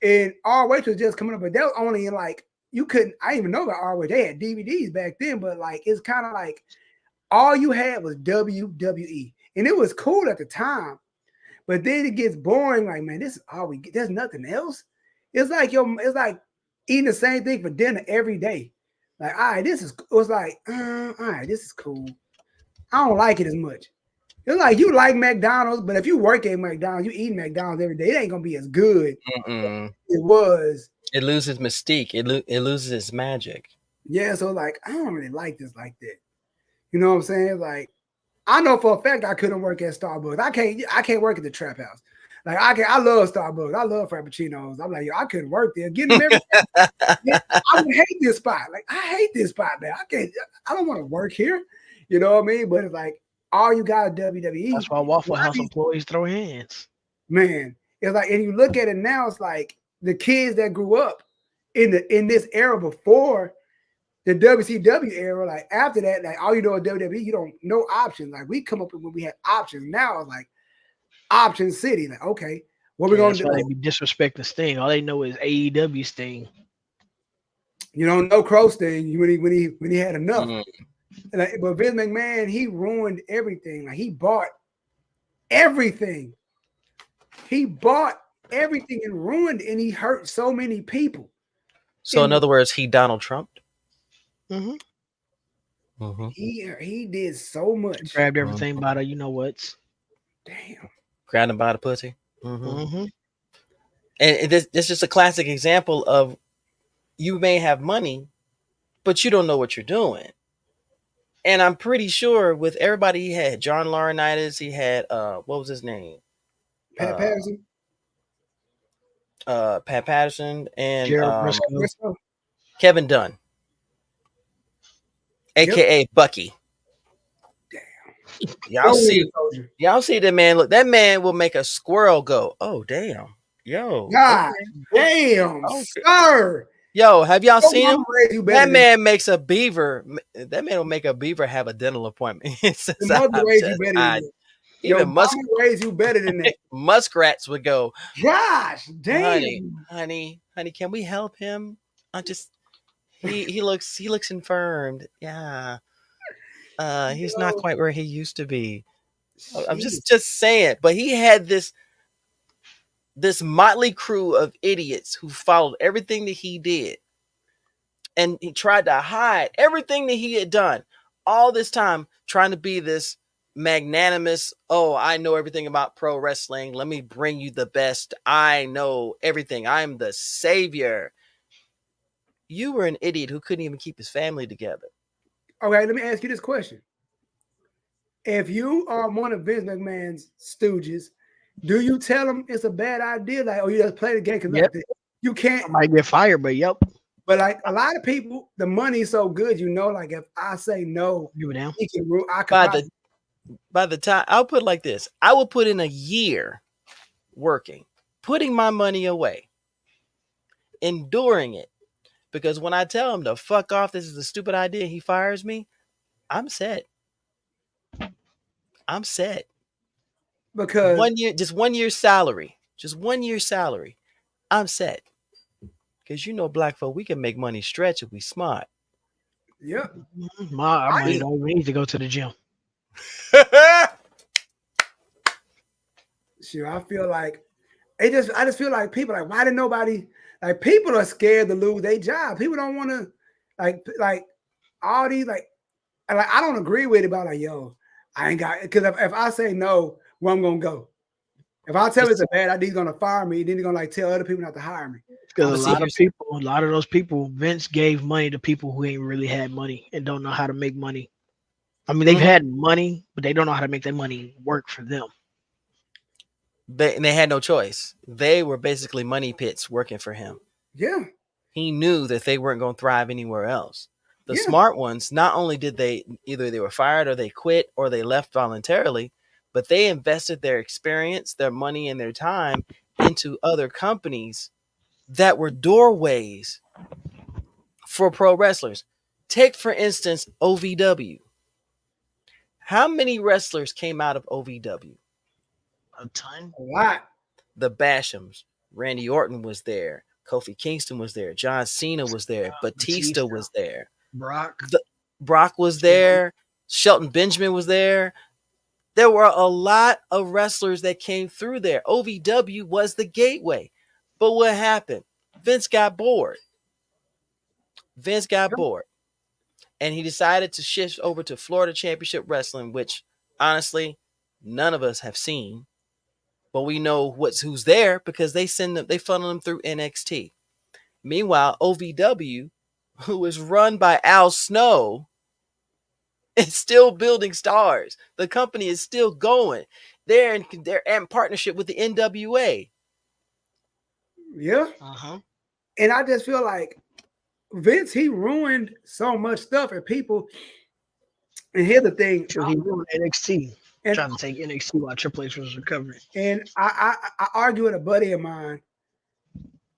And ROH was just coming up, but that was only in like you couldn't. I didn't even know about ROH. They had DVDs back then, but like it's kind of like all you had was WWE, and it was cool at the time. But then it gets boring. Like, man, this is all we get. There's nothing else. It's like it's like eating the same thing for dinner every day. Like, all right, it was like, all right, this is cool. I don't like it as much. It's like you like McDonald's, but if you work at McDonald's, you eat McDonald's every day, it ain't gonna be as good as it was. It loses mystique. It loses its magic. Yeah, so like I don't really like this like that. You know what I'm saying? Like I know for a fact I couldn't work at Starbucks. I can't work at the Trap House. Like I love Starbucks. I love Frappuccinos. I'm like, yo, I couldn't work there. Getting them every day. I would hate this spot. Like I hate this spot, man. I don't want to work here. You know what I mean? But it's like all you got is WWE. That's why Waffle House employees throw hands. Man, it's like, and you look at it now, it's like the kids that grew up in this era before the WCW era, like after that, like all you know is WWE, you don't know options. Like we come up with when we had options. Now it's like option city. Like, okay, what we gonna do? They be disrespecting Sting. All they know is AEW Sting. You don't know Crow Sting when he had enough. But Vince McMahon, he ruined everything. Like he bought everything. He bought everything and ruined, and he hurt so many people. So in other words, he Donald Trump. He did so much. He grabbed everything by the you know what's. Damn. Grabbed him by the pussy. And this is just a classic example of you may have money, but you don't know what you're doing. And I'm pretty sure with everybody he had, John Laurinaitis, he had what was his name? Pat Patterson. Pat Patterson and Briscoe. Kevin Dunn, aka Bucky. Damn. Y'all see that man? Look, that man will make a squirrel go, "Oh damn, yo, God, damn, sir." Yo, have y'all seen him? That man makes a beaver. That man will make a beaver have a dental appointment. Even raise you better than that. Muskrats would go, gosh, damn, honey, can we help him? He looks infirmed. Yeah, he's not quite where he used to be. Jeez. I'm just saying, but he had this motley crew of idiots who followed everything that he did. And he tried to hide everything that he had done all this time, trying to be this magnanimous, oh, I know everything about pro wrestling. Let me bring you the best. I know everything. I'm the savior. You were an idiot who couldn't even keep his family together. Okay, let me ask you this question. If you are one of Vince McMahon's stooges, do you tell him it's a bad idea? Like, oh, you just play the game? Because you can't. I might get fired, but yep. But like a lot of people, the money's so good, like if I say no, Give it down. he can rule. I could by the time I'll put it like this, I will put in a year working, putting my money away, enduring it. Because when I tell him to fuck off, this is a stupid idea, he fires me, I'm set. I'm set. because 1 year, just 1 year's salary. Just 1 year's salary. I'm set. Because black folk, we can make money stretch if we smart. yeah, My money don't need to go to the gym. Sure, I feel like I just feel like people like, why did nobody, like, people are scared to lose their job. People don't want to like all these like I don't agree with it about like, yo, I ain't got, because if I say no, where I'm gonna go? If I tell it's a bad idea, he's gonna fire me, then he's gonna like tell other people not to hire me. Because a lot of those people, Vince gave money to people who ain't really had money and don't know how to make money. I mean, they've had money, but they don't know how to make that money work for them. They had no choice. They were basically money pits working for him. Yeah. He knew that they weren't going to thrive anywhere else. The smart ones, not only did they were fired or they quit or they left voluntarily, but they invested their experience, their money, and their time into other companies that were doorways for pro wrestlers. Take, for instance, OVW. How many wrestlers came out of OVW? A ton. A lot. The Bashams. Randy Orton was there. Kofi Kingston was there. John Cena was there. Batista was there. Brock was there. Shelton Benjamin was there. There were a lot of wrestlers that came through there. OVW was the gateway. But what happened? Vince got bored. And he decided to shift over to Florida Championship Wrestling, which honestly, none of us have seen. But we know who's there because they funnel them through NXT. Meanwhile, OVW, who is run by Al Snow, is still building stars. The company is still going. They're in partnership with the NWA. Yeah. And I just feel like Vince, he ruined so much stuff, and people. And here's the thing: he ruined NXT. Trying to take NXT while Triple H was recovering. And I argue with a buddy of mine.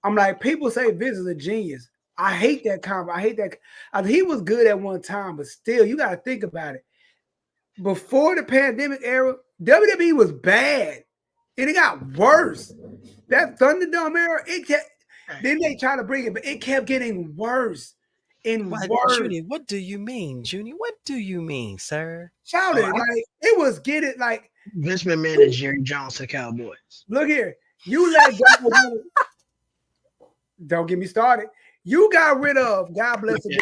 I'm like, people say Vince is a genius. I hate that comment. I hate that. He was good at one time, but still, you got to think about it. Before the pandemic era, WWE was bad, and it got worse. That Thunderdome era, then they tried to bring it, but it kept getting worse and worse. Junie, what do you mean, Junie? What do you mean, sir? Shout it. Like, it was getting like Vince McMahon and Jerry Jones to Cowboys. Look here. You let go. Don't get me started. You got rid of, God bless him.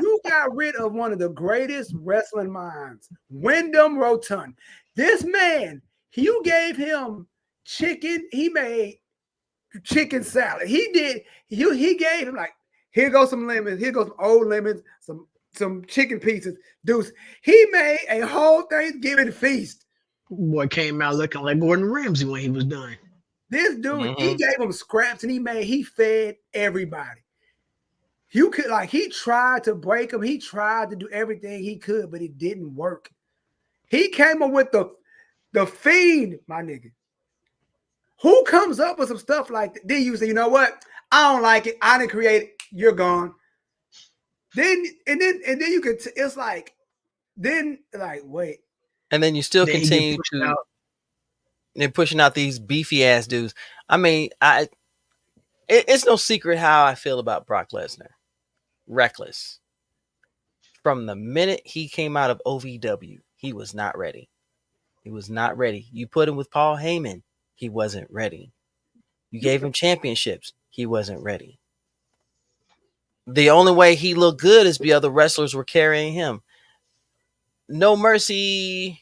You got rid of one of the greatest wrestling minds, Wyndham Rotund. This man, you gave him chicken. He made chicken salad. He gave him like, here goes some lemons. Here goes some old lemons, some chicken pieces. Deuce. He made a whole Thanksgiving feast. Boy came out looking like Gordon Ramsay when he was done. This dude, he gave him scraps and he fed everybody. You could he tried to break him. He tried to do everything he could, but it didn't work. He came up with the Fiend, my nigga. Who comes up with some stuff like that? Then you say, you know what? I don't like it. I didn't create it. You're gone. Then you could. It's like, wait. And then you still continue to. They're pushing out these beefy ass dudes. I mean, it's no secret how I feel about Brock Lesnar. Reckless. From the minute he came out of OVW, he was not ready. He was not ready. You put him with Paul Heyman, he wasn't ready. You gave him championships, he wasn't ready. The only way he looked good is the other wrestlers were carrying him. No Mercy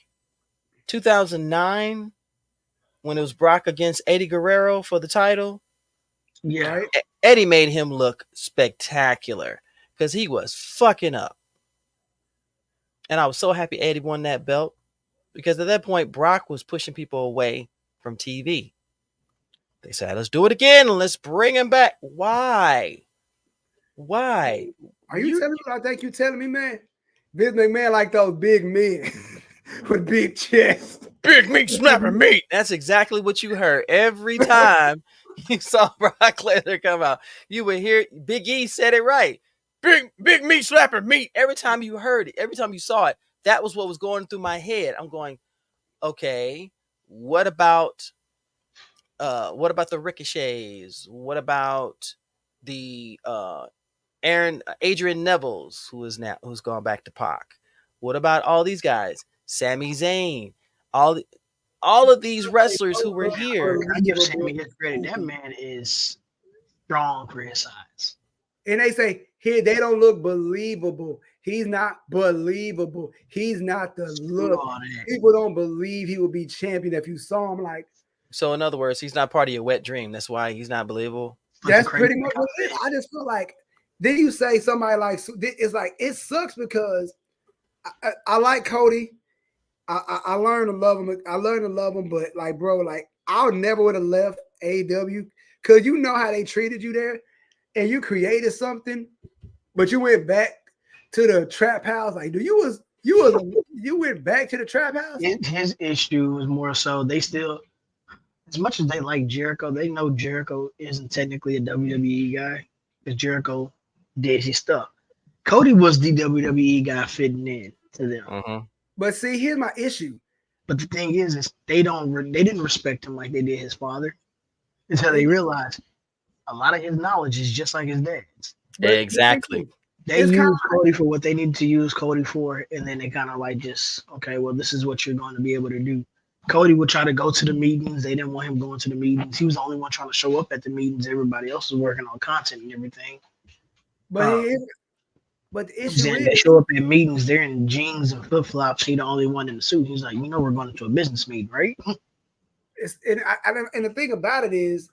2009, when it was Brock against Eddie Guerrero for the title. Yeah. Eddie made him look spectacular because he was fucking up. And I was so happy Eddie won that belt because at that point, Brock was pushing people away from TV. They said, let's do it again. Let's bring him back. Why? Why? Are you telling me what I think you're telling me, man? Vince McMahon like those big men with big chests. Big meat snapping meat. That's exactly what you heard every time you saw Brock Lesnar come out. You would hear Big E said it right. Big meat slapping meat. Every time you heard it, every time you saw it, that was what was going through my head. I'm going, okay, what about the Ricochets? What about the Adrian Neville's, who's gone back to Pac? What about all these guys? Sami Zayn, all of these wrestlers who were here. I give Sami his credit. That man is strong for his size. And they say here they don't look believable. He's not believable. He's not the look. People don't believe he will be champion if you saw him. Like, so in other words, he's not part of your wet dream. That's why he's not believable. That's pretty much what it is. I just feel like then you say somebody like it's like it sucks because I like Cody. I learned to love him. I learned to love him, but like, bro, like I never would have left AEW because you know how they treated you there, and you created something, but you went back to the trap house. Like, you went back to the trap house? His issue was more so they still, as much as they like Jericho, they know Jericho isn't technically a WWE guy because Jericho did his stuff. Cody was the WWE guy fitting in to them. Mm-hmm. But see, here's my issue. But the thing is they didn't respect him like they did his father until they realized a lot of his knowledge is just like his dad's. Exactly. They used Cody for what they needed to use Cody for, and then they kind of like just, okay, well, this is what you're going to be able to do. Cody would try to go to the meetings. They didn't want him going to the meetings. He was the only one trying to show up at the meetings. Everybody else was working on content and everything. But the issue is they show up at meetings. They're in jeans and flip flops. He's the only one in the suit. He's like, we're going to a business meeting, right? And the thing about it is,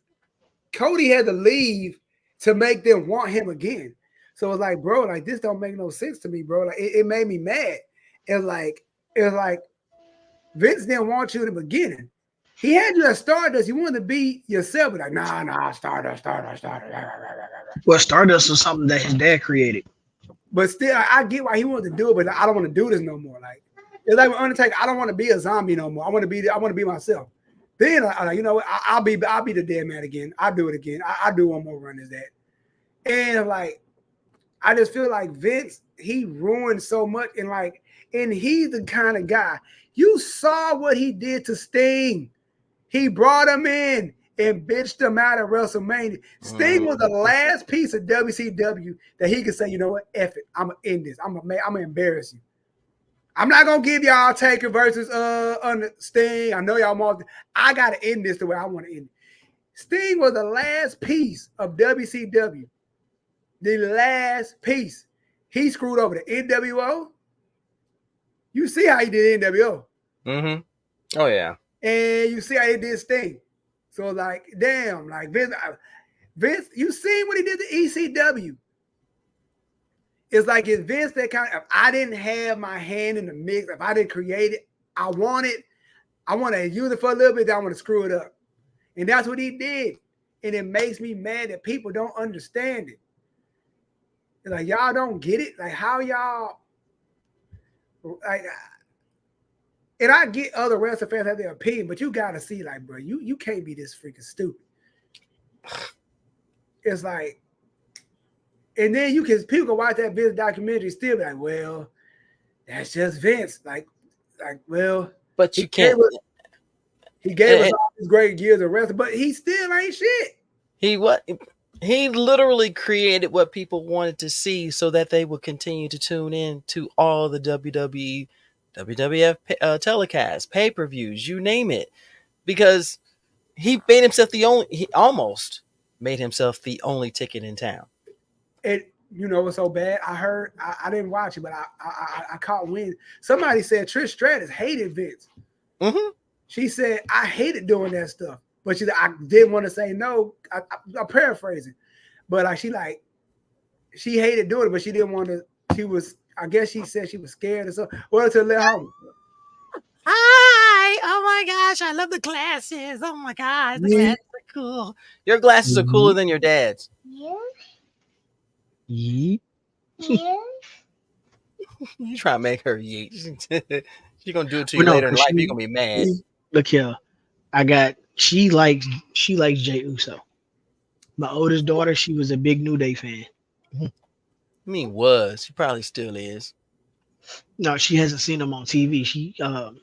Cody had to leave to make them want him again. So it's like, bro, like this don't make no sense to me, bro. Like it made me mad. It's like Vince didn't want you in the beginning. He had you at Stardust. You wanted to be yourself, but like, nah, Stardust. Well, Stardust was something that his dad created. But still, I get why he wanted to do it, but I don't want to do this no more. Like it's like with Undertaker, I don't want to be a zombie no more. I want to be myself. Then you know what? I'll be the dead man again. I'll do it again. I do one more run as that. And like, I just feel like Vince, he ruined so much, and he's the kind of guy. You saw what he did to Sting. He brought him in and bitched him out at WrestleMania. Sting was the last piece of WCW that he could say, you know what, F it, I'm gonna end this. I'm gonna embarrass you. I'm not gonna give y'all Taker versus under Sting. I know y'all want. I gotta end this the way I want to end it. Sting was the last piece of WCW. The last piece. He screwed over the NWO. You see how he did NWO. Mm-hmm. Oh yeah. And you see how he did Sting. So like, damn, like Vince, you seen what he did to ECW. It's like it's Vince that kind of, if I didn't have my hand in the mix, if I didn't create it, I want to use it for a little bit, then I want to screw it up. And that's what he did. And it makes me mad that people don't understand it. It's like, y'all don't get it. Like, how y'all, like, and I get other wrestling fans have their opinion, but you got to see, like, bro, you can't be this freaking stupid. It's like, and then people can watch that Vince documentary still be like, well, that's just Vince. Like, well, but you can't. He gave us all these great years of wrestling, but he still ain't shit. He literally created what people wanted to see so that they would continue to tune in to all the WWE, WWF telecasts, pay-per-views, you name it, because he almost made himself the only ticket in town. It, you know what's so bad? I heard, I didn't watch it, but I caught wind. Somebody said Trish Stratus hated Vince. Mm-hmm. She said, I hated doing that stuff. But she said, I didn't want to say no. I'm paraphrasing. But she hated doing it, but she didn't want to. I guess she said she was scared or something. Well, to let home. Hi! Oh my gosh, I love the glasses. Oh my gosh, the glasses are cool. Your glasses are cooler than your dad's. Yeah. You try to make her yeet. She's gonna do it to But you no, later in 'cause life. You're gonna be mad. look here. She likes Jay Uso. My oldest daughter, she was a big New Day fan. I mean, was she probably still is. No, she hasn't seen them on TV.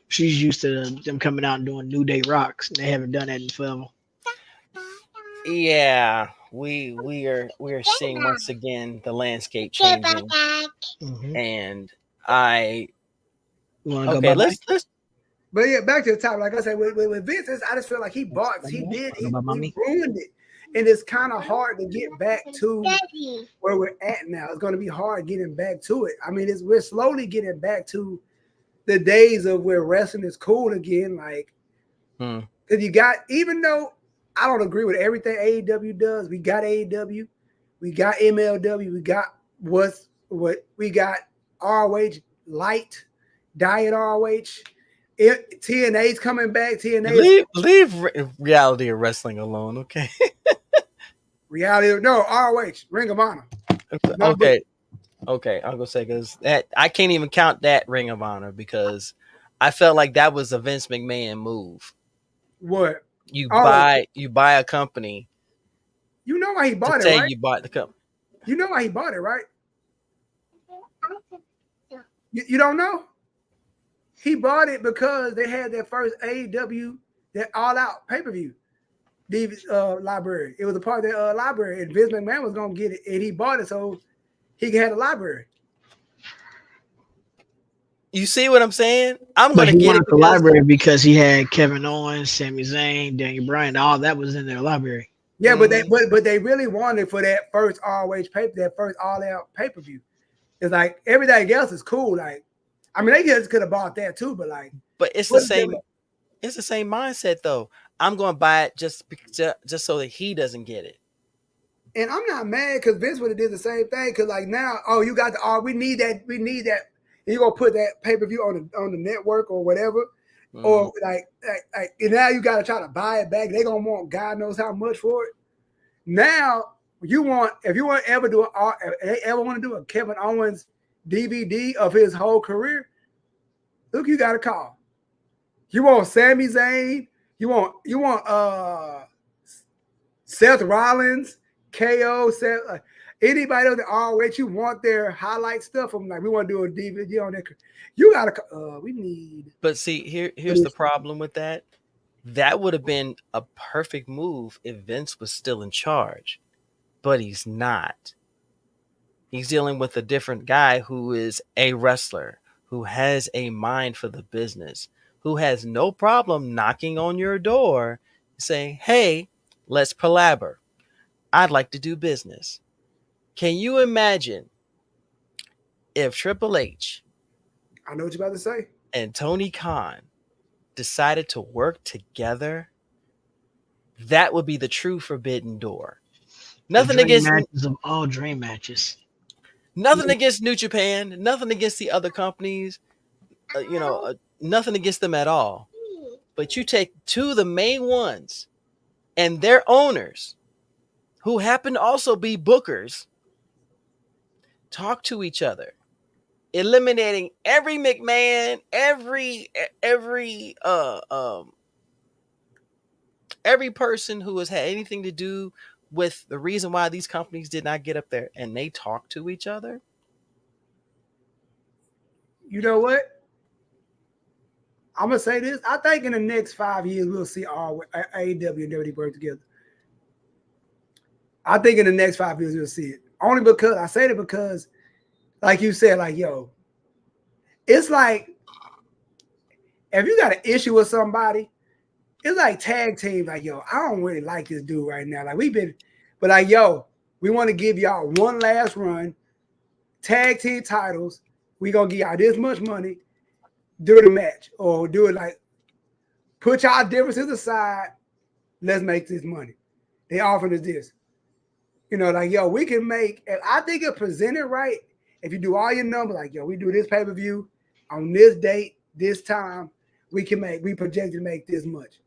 She's used to them coming out and doing New Day rocks, and they haven't done that in forever. Yeah, we are seeing once again the landscape changing, Mm-hmm. and I You want to go okay. bye bye? Let's. But yeah, back to the top. Like I said, with Vince, I just feel like he ruined it, and it's kind of hard to get back to where we're at now. It's going to be hard getting back to it. I mean, we're slowly getting back to the days of where wrestling is cool again. Like, because you got, even though I don't agree with everything AEW does, we got AEW, we got MLW, we got what we got ROH Light, Diet ROH. TNA's coming back. Leave reality of wrestling alone, okay? Reality, no, ROH, Ring of Honor. Okay, I'm gonna say because that I can't even count that Ring of Honor because I felt like that was a Vince McMahon move. What you buy a company? You know why he bought it, right? You bought the company. You know why he bought it, right? You don't know? He bought it because they had their first AEW, that All Out pay-per-view library. It was a part of their library, and Vince McMahon was going to get it, and he bought it so he could have a library. You see what I'm saying? I'm going to get it the library because he had Kevin Owens, Sami Zayn, Daniel Bryan, all that was in their library. Yeah, but they really wanted for that first ROH that first All Out pay-per-view. It's like everything else is cool. Like, I mean, they just could have bought that too, but it's the same. It's the same mindset though. I'm going to buy it just so that he doesn't get it. And I'm not mad because Vince would have did the same thing. Because like now, you got we need that. You're gonna put that pay-per-view on the network or whatever, or like and now you got to try to buy it back. They're gonna want God knows how much for it. Now if you want ever want to do a Kevin Owens DVD of his whole career, look, you got to call. You want Sami Zayn? You want Seth Rollins, KO, Seth, anybody on the ROH? You want their highlight stuff? I'm like, we want to do a DVD on that. You got to. We need. But see, here's the problem with that. That would have been a perfect move if Vince was still in charge, but he's not. He's dealing with a different guy who is a wrestler, who has a mind for the business, who has no problem knocking on your door saying, hey, let's palaver. I'd like to do business. Can you imagine if Triple H, I know what you're about to say, and Tony Khan decided to work together? That would be the true forbidden door. Nothing against matches of all dream matches. Nothing against New Japan. Nothing against the other companies. Nothing against them at all. But you take two of the main ones and their owners, who happen to also be bookers, talk to each other, eliminating every McMahon, every person who has had anything to do with the reason why these companies did not get up there, and they talk to each other. You know what? I'm gonna say this. I think in the next 5 years we'll see all AEW and WWE work together. I think in the next 5 years we'll see it. Only because I say it because, like you said, like it's like if you got an issue with somebody, it's like tag team. Like I don't really like this dude right now. Like but like we want to give y'all one last run, tag team titles. We gonna give y'all this much money. Do the match or do it like put y'all differences aside. Let's make this money. They offering us this. We can make, and I think it presented right. If you do all your numbers, like we do this pay-per-view on this date, this time, we project to make this much.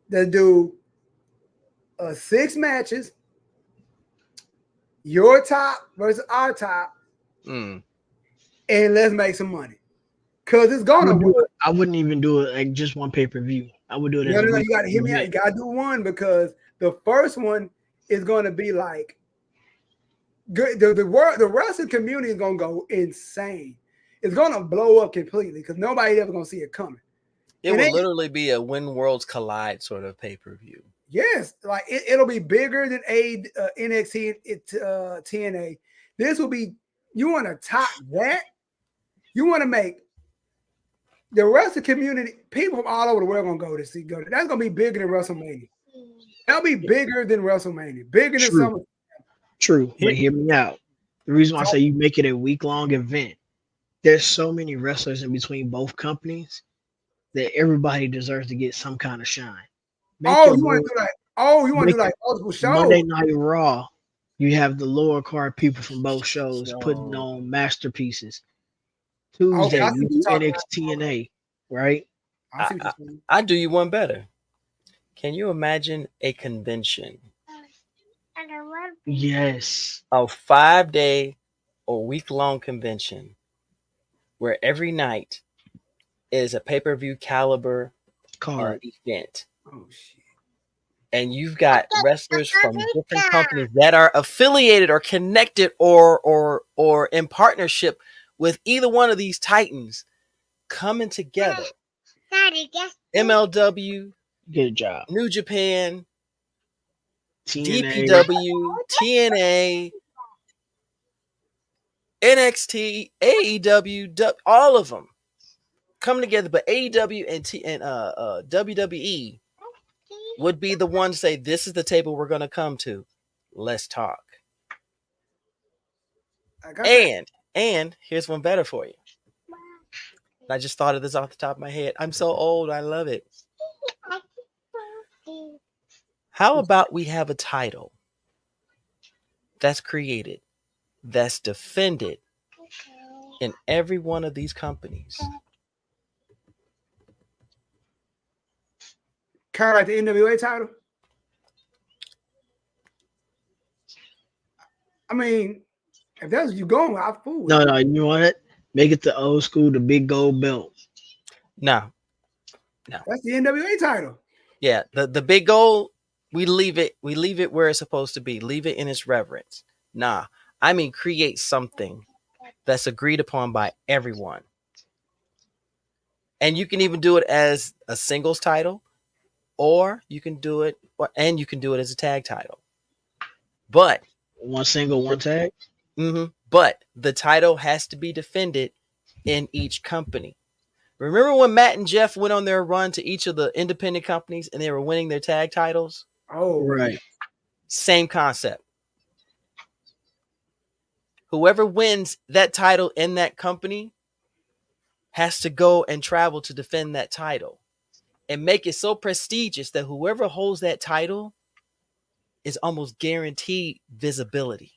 Let's do 6 matches, your top versus our top, and let's make some money. Cause it's gonna work. I wouldn't even do it like just one pay-per-view. I would do it as No, you gotta hear me out. You gotta do one because the first one is gonna be like good. The wrestling community is gonna go insane. It's gonna blow up completely because nobody ever gonna see it coming. It will literally be a when worlds collide sort of pay-per-view. Yes, like it'll be bigger than NXT TNA. This will be, you want to top that? You want to make the wrestling community, people from all over the world gonna go to see. That's gonna be bigger than WrestleMania. That'll be bigger than WrestleMania. Bigger than some. True, but hear me out. The reason why I say you make it a week-long event, there's so many wrestlers in between both companies that everybody deserves to get some kind of shine. You want to do like multiple shows. Monday Night Raw, you have the lower card people from both shows putting on masterpieces. Tuesday, you do NXT and A, right? I do you one better. Can you imagine a convention? Yes. A 5-day or week-long convention where every night is a pay-per-view caliber card event. Oh shit. And you've got wrestlers from different companies that are affiliated or connected or in partnership with either one of these titans coming together. MLW, good job. New Japan, TNA. DPW, TNA, NXT, AEW, all of them coming together. But AEW and WWE would be the one to say, this is the table we're going to come to. Let's talk. And here's one better for you. I just thought of this off the top of my head. I'm so old. I love it. How about we have a title that's created, that's defended in every one of these companies? Kind of like the NWA title. I mean, if that's what you're going with, I'll fool. No, you want it? Make it the old school, the big gold belt. No. That's the NWA title. Yeah, the big gold, we leave it where it's supposed to be. Leave it in its reverence. Nah, I mean create something that's agreed upon by everyone. And you can even do it as a singles title, or you can do it as a tag title. But one single, one tag. But the title has to be defended in each company. Remember when Matt and Jeff went on their run to each of the independent companies and they were winning their tag titles? Oh, right. Same concept. Whoever wins that title in that company has to go and travel to defend that title and make it so prestigious that whoever holds that title is almost guaranteed visibility.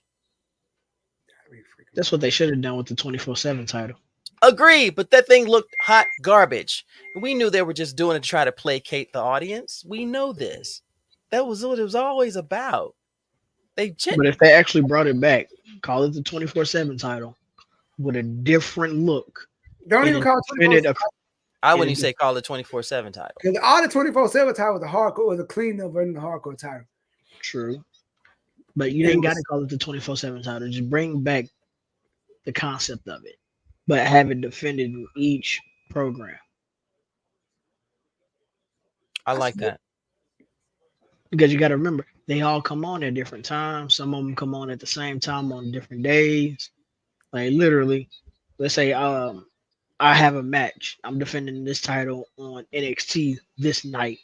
That's what they should have done with the 24/7 title. Agree, but that thing looked hot garbage. We knew they were just doing it to try to placate the audience. We know this. That was what it was always about. But if they actually brought it back, call it the 24/7 title with a different look. Don't even call it 24/7. I wouldn't even say call it 24/7 title. Because all the 24/7 title was a clean up version of the hardcore title. True. But you ain't got to call it the 24/7 title. Just bring back the concept of it, but have it defended in each program. I like that. Because you got to remember, they all come on at different times. Some of them come on at the same time on different days. Like literally, let's say I have a match. I'm defending this title on NXT this night,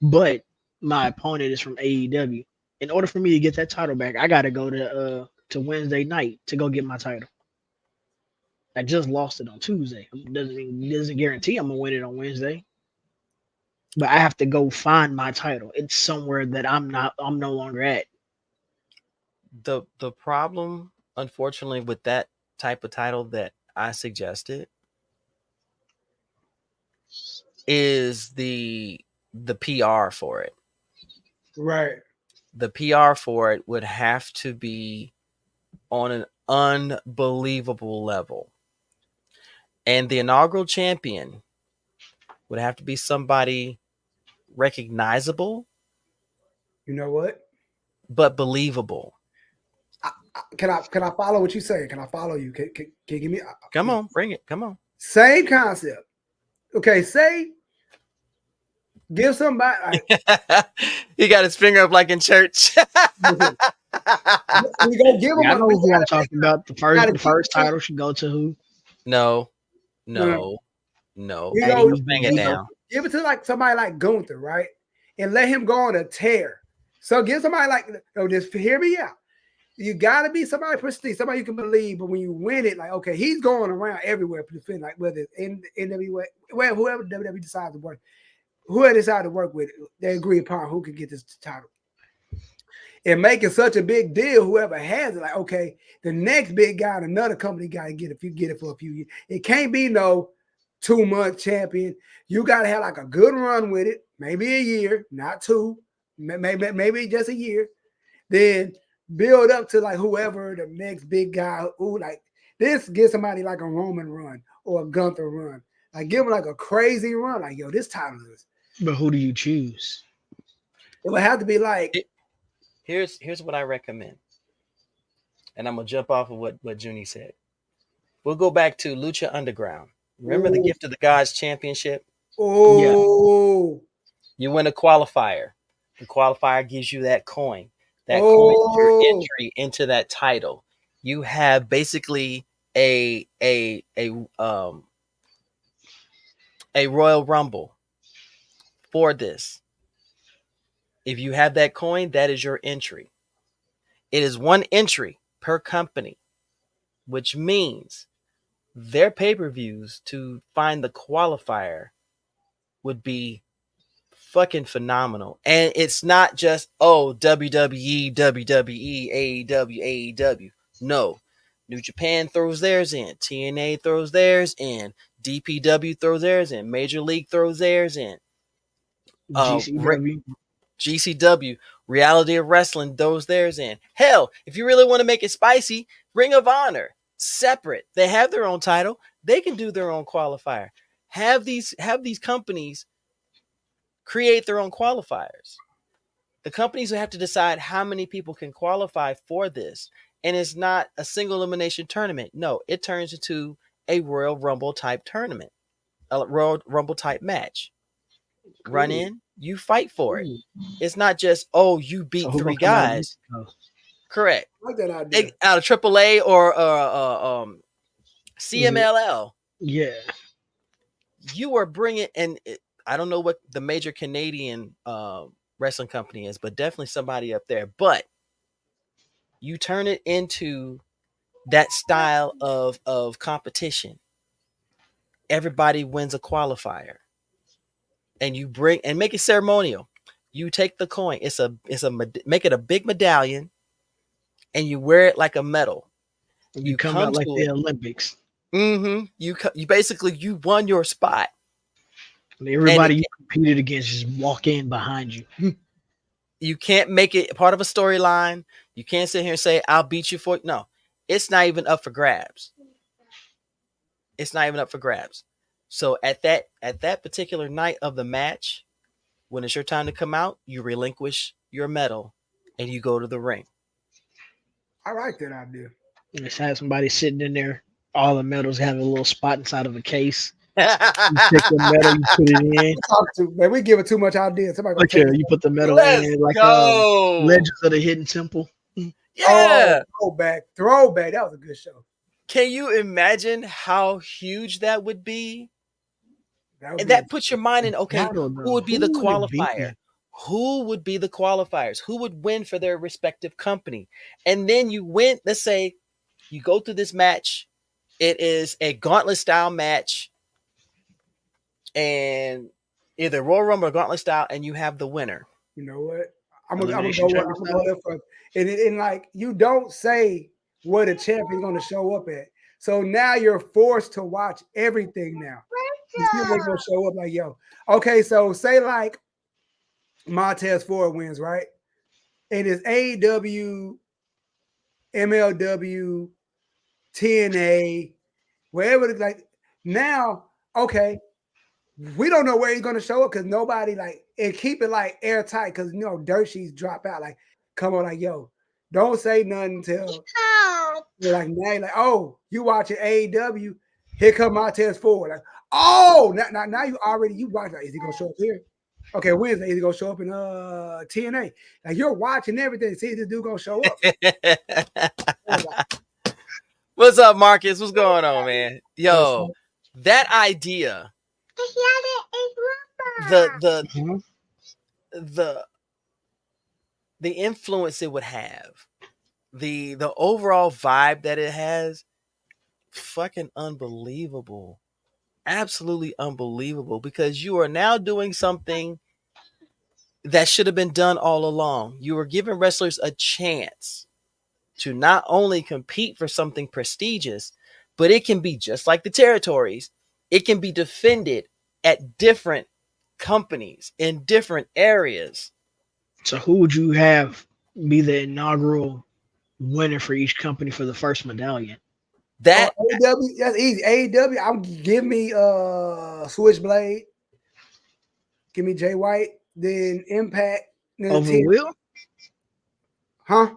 but my opponent is from AEW. In order for me to get that title back, I got to go to Wednesday night to go get my title. I just lost it on Tuesday. Doesn't guarantee I'm gonna win it on Wednesday. But I have to go find my title. It's somewhere that I'm no longer at. The problem, unfortunately, with that type of title that I suggested is the PR for it. Right. The PR for it would have to be on an unbelievable level. And the inaugural champion would have to be somebody recognizable. You know what? But believable. Can I follow what you say? Can I follow you? Can you give me? Come on, bring it. Come on. Same concept. Okay, say give somebody. Like, he got his finger up like in church. we gonna give him. I know who I'm talking about. The first title should go to who? No. We go, Bang it down. Give it to like somebody like Gunther, right? And let him go on a tear. So give somebody like, just hear me out. You gotta be somebody prestige, somebody you can believe. But when you win it, like, okay, he's going around everywhere, like whether it's in NWA, whoever WWE decides to work, whoever decides to work with, they agree upon who can get this title. And making such a big deal, whoever has it, like, okay, the next big guy in another company got to get it. If you get it for a few years, it can't be no 2-month champion. You got to have like a good run with it, maybe a year, not 2, maybe just a year. Then build up to like whoever the next big guy who like this. Get somebody like a Roman run or a Gunther run. Like give him like a crazy run. Like, yo, this title is. But who do you choose? It would have to be like. Here's what I recommend. And I'm gonna jump off of what Junie said. We'll go back to Lucha Underground. Remember the Gift of the Gods Championship? Oh, yeah. You win a qualifier. The qualifier gives you that coin. That coin is your entry into that title. You have basically a Royal Rumble for this. If you have that coin, that is your entry. It is one entry per company, which means their pay-per-views to find the qualifier would be fucking phenomenal. And it's not just, WWE, WWE, AEW, AEW. No. New Japan throws theirs in. TNA throws theirs in. DPW throws theirs in. Major League throws theirs in. GCW, Reality of Wrestling, those theirs in. Hell, if you really want to make it spicy, Ring of Honor, separate. They have their own title. They can do their own qualifier. Have these companies create their own qualifiers. The companies will have to decide how many people can qualify for this. And it's not a single elimination tournament. No, it turns into a Royal Rumble type tournament, a Royal Rumble type match. Cool. Run in, you fight for it. It's not just, you beat 3 guys. Correct. I like that idea. Out of AAA or CMLL. Yeah. You are bringing, and I don't know what the major Canadian wrestling company is, but definitely somebody up there. But you turn it into that style of competition. Everybody wins a qualifier. And you bring and make it ceremonial. You take the coin. Make it a big medallion, and you wear it like a medal. You come out like the Olympics. Mm-hmm. You basically you won your spot. And everybody you competed against just walk in behind you. You can't make it part of a storyline. You can't sit here and say, "I'll beat you for it." No, it's not even up for grabs. It's not even up for grabs. So at that particular night of the match, when it's your time to come out, you relinquish your medal and you go to the ring. I like that idea. Just have somebody sitting in there. All the medals have a little spot inside of a case. You take the medal, you put it in. Man, we give it too much idea. Somebody you put the medal in like Legends of the Hidden Temple. Yeah. Throwback. That was a good show. Can you imagine how huge that would be? And that puts your mind in, okay, who would be the qualifier? Who would be the qualifiers? Who would win for their respective company? And then you win, let's say you go through this match. It is a gauntlet style match. And either Royal Rumble or gauntlet style, and you have the winner. You know what? I'm gonna go for and like you don't say where the champion's gonna show up at. So now you're forced to watch everything now. You see what's gonna show up like, yo. Okay, so say like Montez Ford wins, right? And it's AEW, MLW, TNA, wherever it's like now, okay, we don't know where he's gonna show up because nobody like and keep it like airtight because dirt sheets drop out. Like, come on, like yo, don't say nothing until you're like now, like, oh, you watching AEW, here come Montez Ford. Like, oh, now you watch, like, is he gonna show up here? Okay, Wednesday, is he gonna show up in TNA? Like, you're watching everything, see if this dude gonna show up. What's up, Marcus? What's going on, man? Yo, that idea, the influence it would have, the overall vibe that it has, fucking unbelievable. Absolutely unbelievable, because you are now doing something that should have been done all along. You were giving wrestlers a chance to not only compete for something prestigious, but it can be just like the territories. It can be defended at different companies in different areas. So who would you have be the inaugural winner for each company for the first medallion? That AEW, that's easy. AEW, give me Switchblade. Give me Jay White. Then Impact. Then over Will? Huh?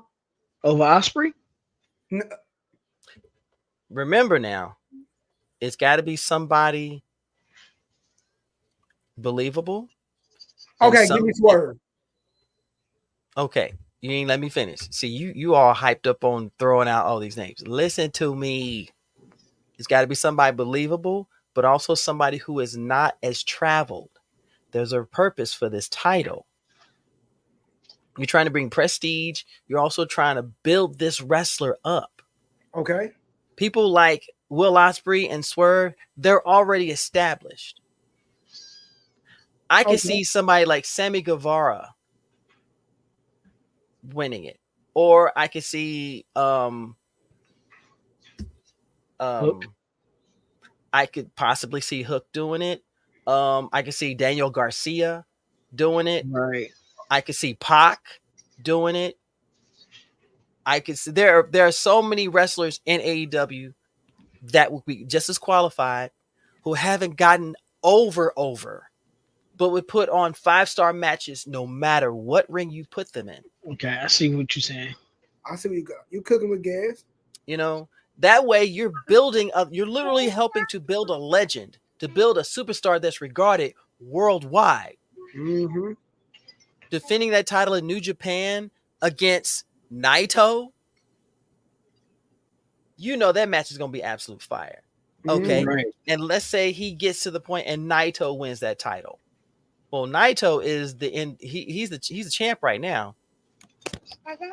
Over Osprey? No. Remember now, it's got to be somebody believable. Okay, give me Swerve. Okay, you ain't let me finish. See, you all hyped up on throwing out all these names. Listen to me. It's got to be somebody believable, but also somebody who is not as traveled. There's a purpose for this title. You're trying to bring prestige. You're also trying to build this wrestler up. Okay. People like Will Ospreay and Swerve, they're already established. I can see somebody like Sammy Guevara winning it. Or I could see I could possibly see Hook doing it. I could see Daniel Garcia doing it. Right. I could see Pac doing it. I could see there are so many wrestlers in AEW that would be just as qualified who haven't gotten over, but would put on 5-star matches no matter what ring you put them in. Okay, I see what you're saying. I see where you go. You cooking with gas. That way you're building you're literally helping to build a legend, to build a superstar that's regarded worldwide. Mm-hmm. Defending that title in New Japan against Naito, that match is going to be absolute fire. Okay. Right. And let's say he gets to the point and Naito wins that title. Well, Naito is he's the champ right now.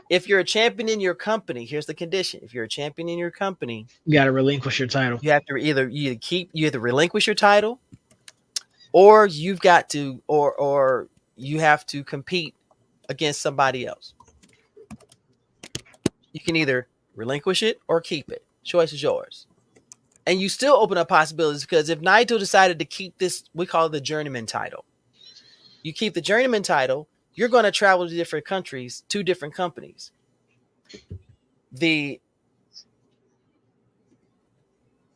If you're a champion in your company, here's the condition. If you're a champion in your company, you got to relinquish your title. You have to either relinquish your title, or you've got to or you have to compete against somebody else. You can either relinquish it or keep it. Choice is yours. And you still open up possibilities, because if Naito decided to keep this, we call it the journeyman title. You keep the journeyman title, you're going to travel to different countries, to different companies. The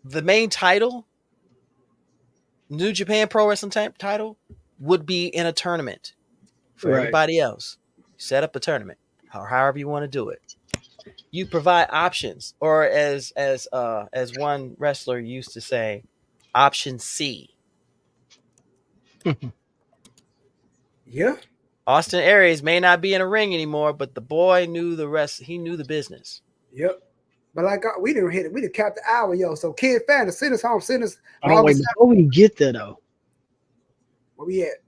main title, New Japan Pro Wrestling title, would be in a tournament for everybody else. Set up a tournament, or however you want to do it. You provide options, or as one wrestler used to say, option C. Yeah. Austin Aries may not be in a ring anymore, but the boy knew the rest. He knew the business. Yep. But like we didn't hit it. We didn't cap the hour, yo. So Kid Fan, send us home. Send us. Oh, wait, before we get there though, where we at?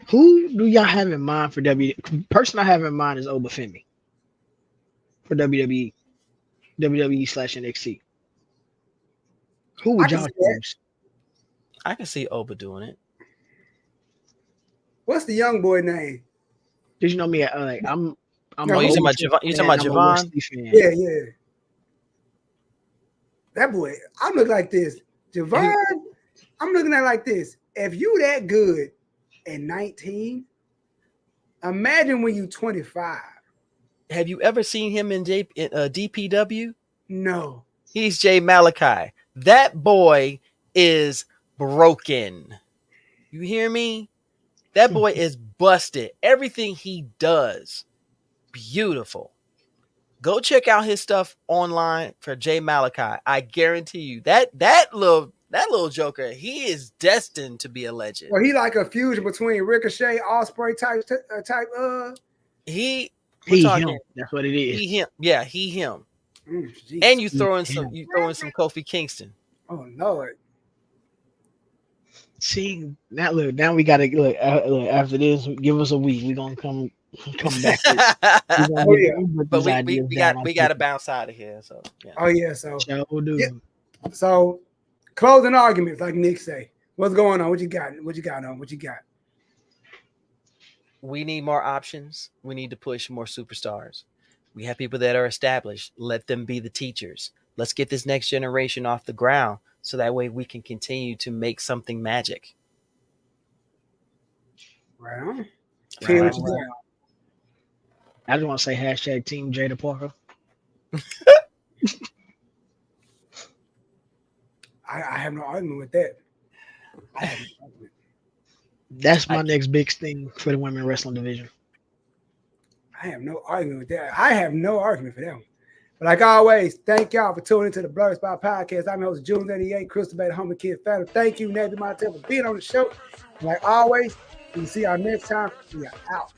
Who do y'all have in mind for WWE? Person I have in mind is Obafemi for WWE / NXT. Who would y'all choose? I can see Oba doing it. What's the young boy name? Did you know me? I'm. Oh, you talking about Javon? Yeah. That boy, I'm looking like this. Javon, I'm looking at like this. If you that good at 19, Imagine when you 25. Have you ever seen him in DPW? No. He's Jay Malachi. That boy is broken. You hear me? That boy is busted. Everything he does, beautiful. Go check out his stuff online for Jay Malachi. I guarantee you that little joker, he is destined to be a legend. Well, he like a fusion between Ricochet, Osprey type. He him. That's what it is. He him. Yeah, he him. And you throw in some Kofi Kingston. Oh Lord. See, now look, now we gotta look after this, give us a week. We're gonna come back. But we gotta bounce out of here. So yeah. Oh yeah, so yeah. So closing arguments, like Nick say. What's going on? What you got? What you got? We need more options. We need to push more superstars. We have people that are established. Let them be the teachers. Let's get this next generation off the ground so that way we can continue to make something magic. Right on. Right. I just want to say hashtag Team Jada Parker. I have no argument with that. That's my next big thing for the women wrestling division. I have no argument with that. I have no argument for that one. But like always, thank y'all for tuning into the BlerdSpot podcast. I'm your host, June 88, Crystal Bay, the Homie Kid Fan. Thank you, Navy Montel, for being on the show. And like always, we'll see y'all next time. We are out.